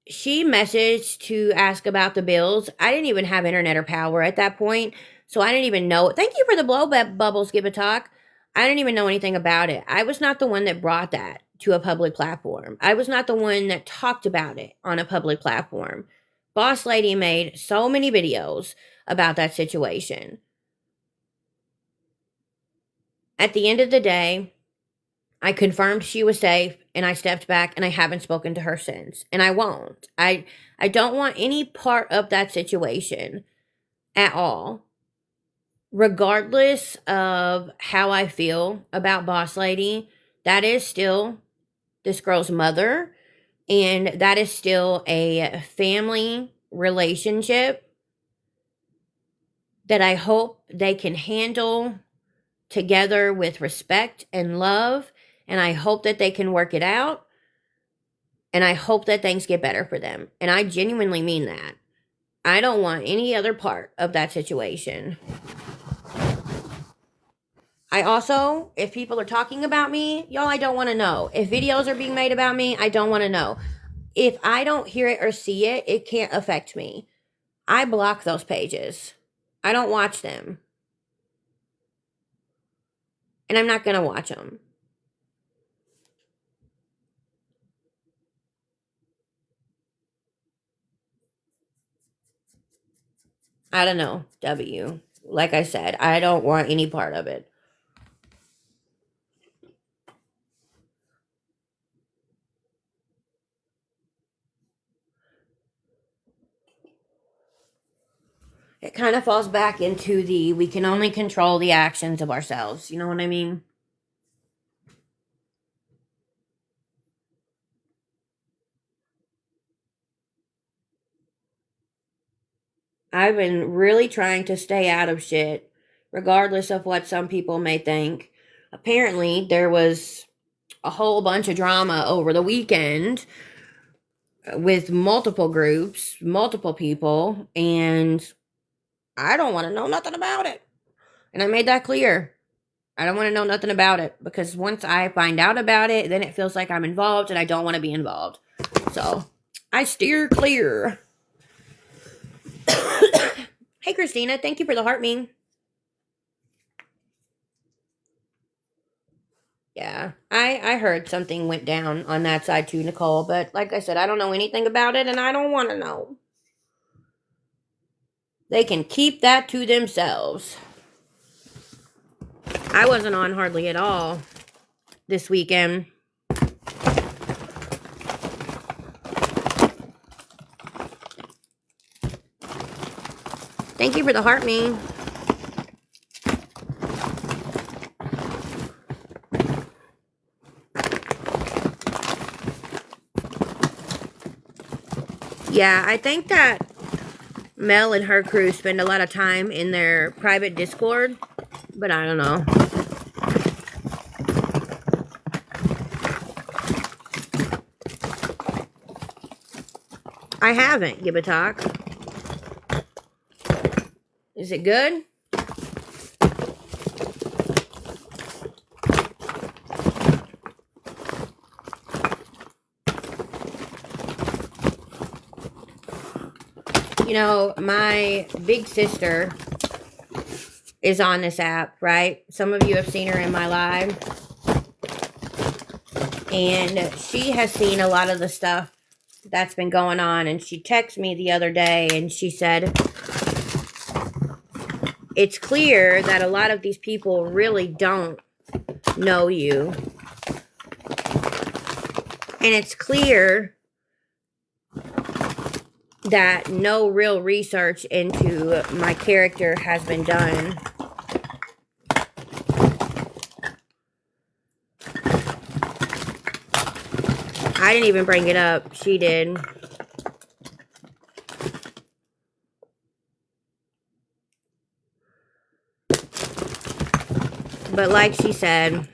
she messaged to ask about the bills, I didn't even have internet or power at that point. So I didn't even know. Thank you for the blow bubbles, Give a Talk. I didn't even know anything about it. I was not the one that brought that to a public platform. I was not the one that talked about it on a public platform. Boss Lady made so many videos about that situation. At the end of the day, I confirmed she was safe, and I stepped back, and I haven't spoken to her since. And I won't. I don't want any part of that situation at all. Regardless of how I feel about Boss Lady, that is still this girl's mother, and that is still a family relationship that I hope they can handle together with respect and love, and I hope that they can work it out. And I hope that things get better for them. And I genuinely mean that. I don't want any other part of that situation. I also, if people are talking about me, y'all, I don't want to know. If videos are being made about me, I don't want to know. If I don't hear it or see it, it can't affect me. I block those pages. I don't watch them. And I'm not going to watch them. I don't know, W. Like I said, I don't want any part of it. It kind of falls back into the we can only control the actions of ourselves. You know what I mean? I've been really trying to stay out of shit, regardless of what some people may think. Apparently, there was a whole bunch of drama over the weekend with multiple groups, multiple people, and I don't want to know nothing about it. And I made that clear. I don't want to know nothing about it because once I find out about it, then it feels like I'm involved and I don't want to be involved. So I steer clear. Hey, Christina, thank you for the heart meme. Yeah, I heard something went down on that side too, Nicole. But like I said, I don't know anything about it and I don't want to know. They can keep that to themselves. I wasn't on hardly at all this weekend. Thank you for the heart meme. Yeah, I think that Mel and her crew spend a lot of time in their private Discord, but I don't know. I haven't, give a talk. Is it good? You know, my big sister is on this app, right? Some of you have seen her in my live. And she has seen a lot of the stuff that's been going on. And she texted me the other day and she said, it's clear that a lot of these people really don't know you. And it's clear that no real research into my character has been done. I didn't even bring it up. She did. But like she said,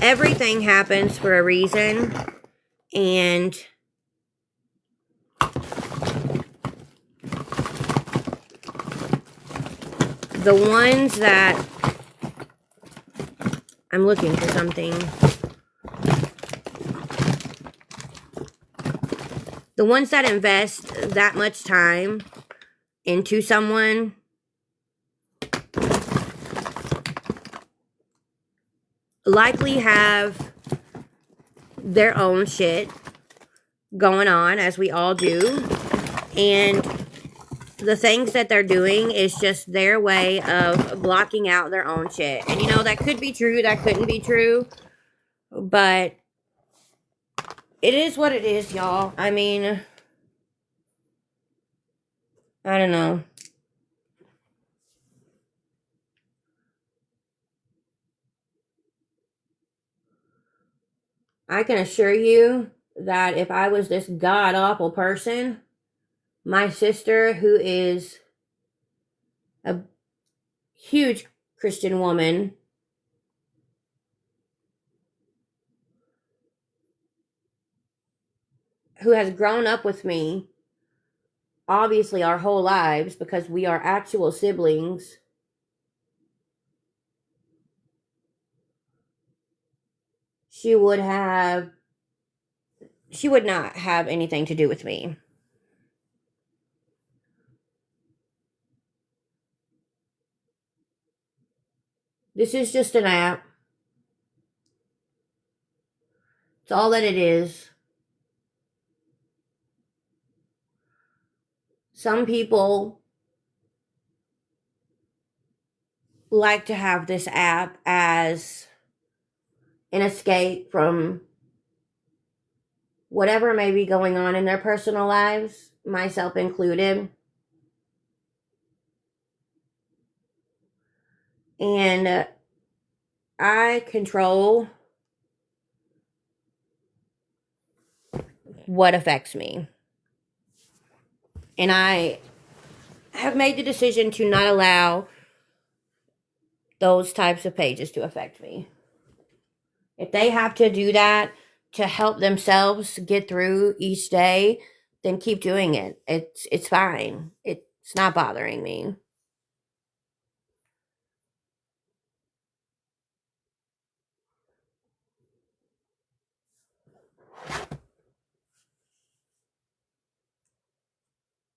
everything happens for a reason. And the ones that... I'm looking for something. The ones that invest that much time into someone likely have their own shit going on, as we all do. And the things that they're doing is just their way of blocking out their own shit. And you know, that could be true, that couldn't be true. But it is what it is, y'all. I mean, I don't know. I can assure you that if I was this god-awful person, my sister, who is a huge Christian woman, who has grown up with me, obviously our whole lives, because we are actual siblings, she would not have anything to do with me. This is just an app. It's all that it is. Some people like to have this app as an escape from whatever may be going on in their personal lives, myself included. And I control what affects me. And I have made the decision to not allow those types of pages to affect me. If they have to do that to help themselves get through each day, then keep doing it. It's fine. It's not bothering me.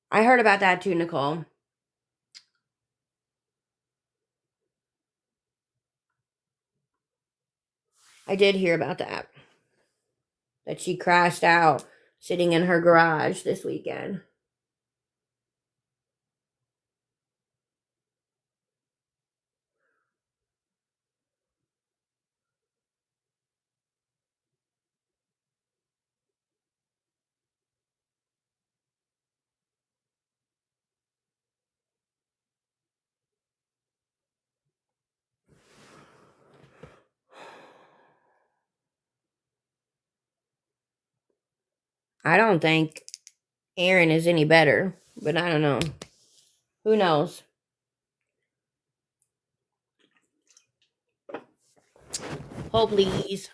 I heard about that too, Nicole. I did hear about that. That she crashed out sitting in her garage this weekend. I don't think Aaron is any better, but I don't know. Who knows? Oh, please.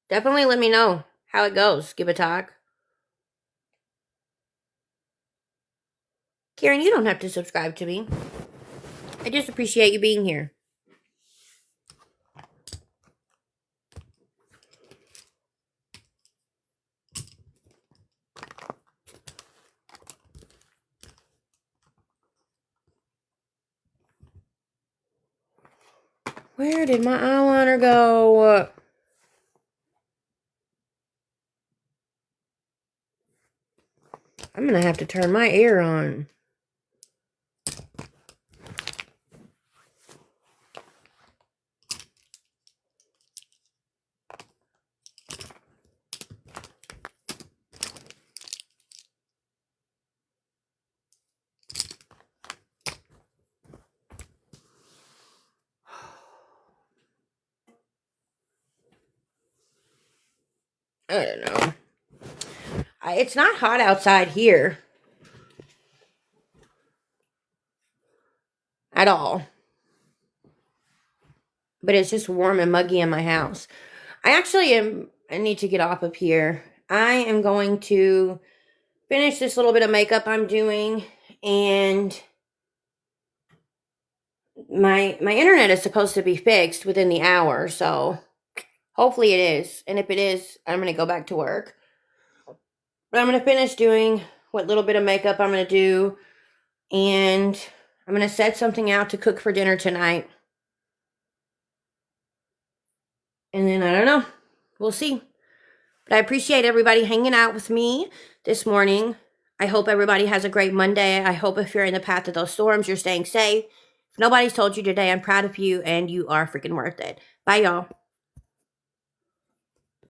Definitely let me know how it goes. Give a talk. Karen, you don't have to subscribe to me. I just appreciate you being here. Where did my eyeliner go? I'm gonna have to turn my air on. I don't know. It's not hot outside here at all. But it's just warm and muggy in my house. I need to get off of here. I am going to finish this little bit of makeup I'm doing, and my internet is supposed to be fixed within the hour, so hopefully it is. And if it is, I'm going to go back to work. But I'm going to finish doing what little bit of makeup I'm going to do, and I'm going to set something out to cook for dinner tonight. And then I don't know. We'll see. But I appreciate everybody hanging out with me this morning. I hope everybody has a great Monday. I hope if you're in the path of those storms, you're staying safe. If nobody's told you today, I'm proud of you and you are freaking worth it. Bye, y'all.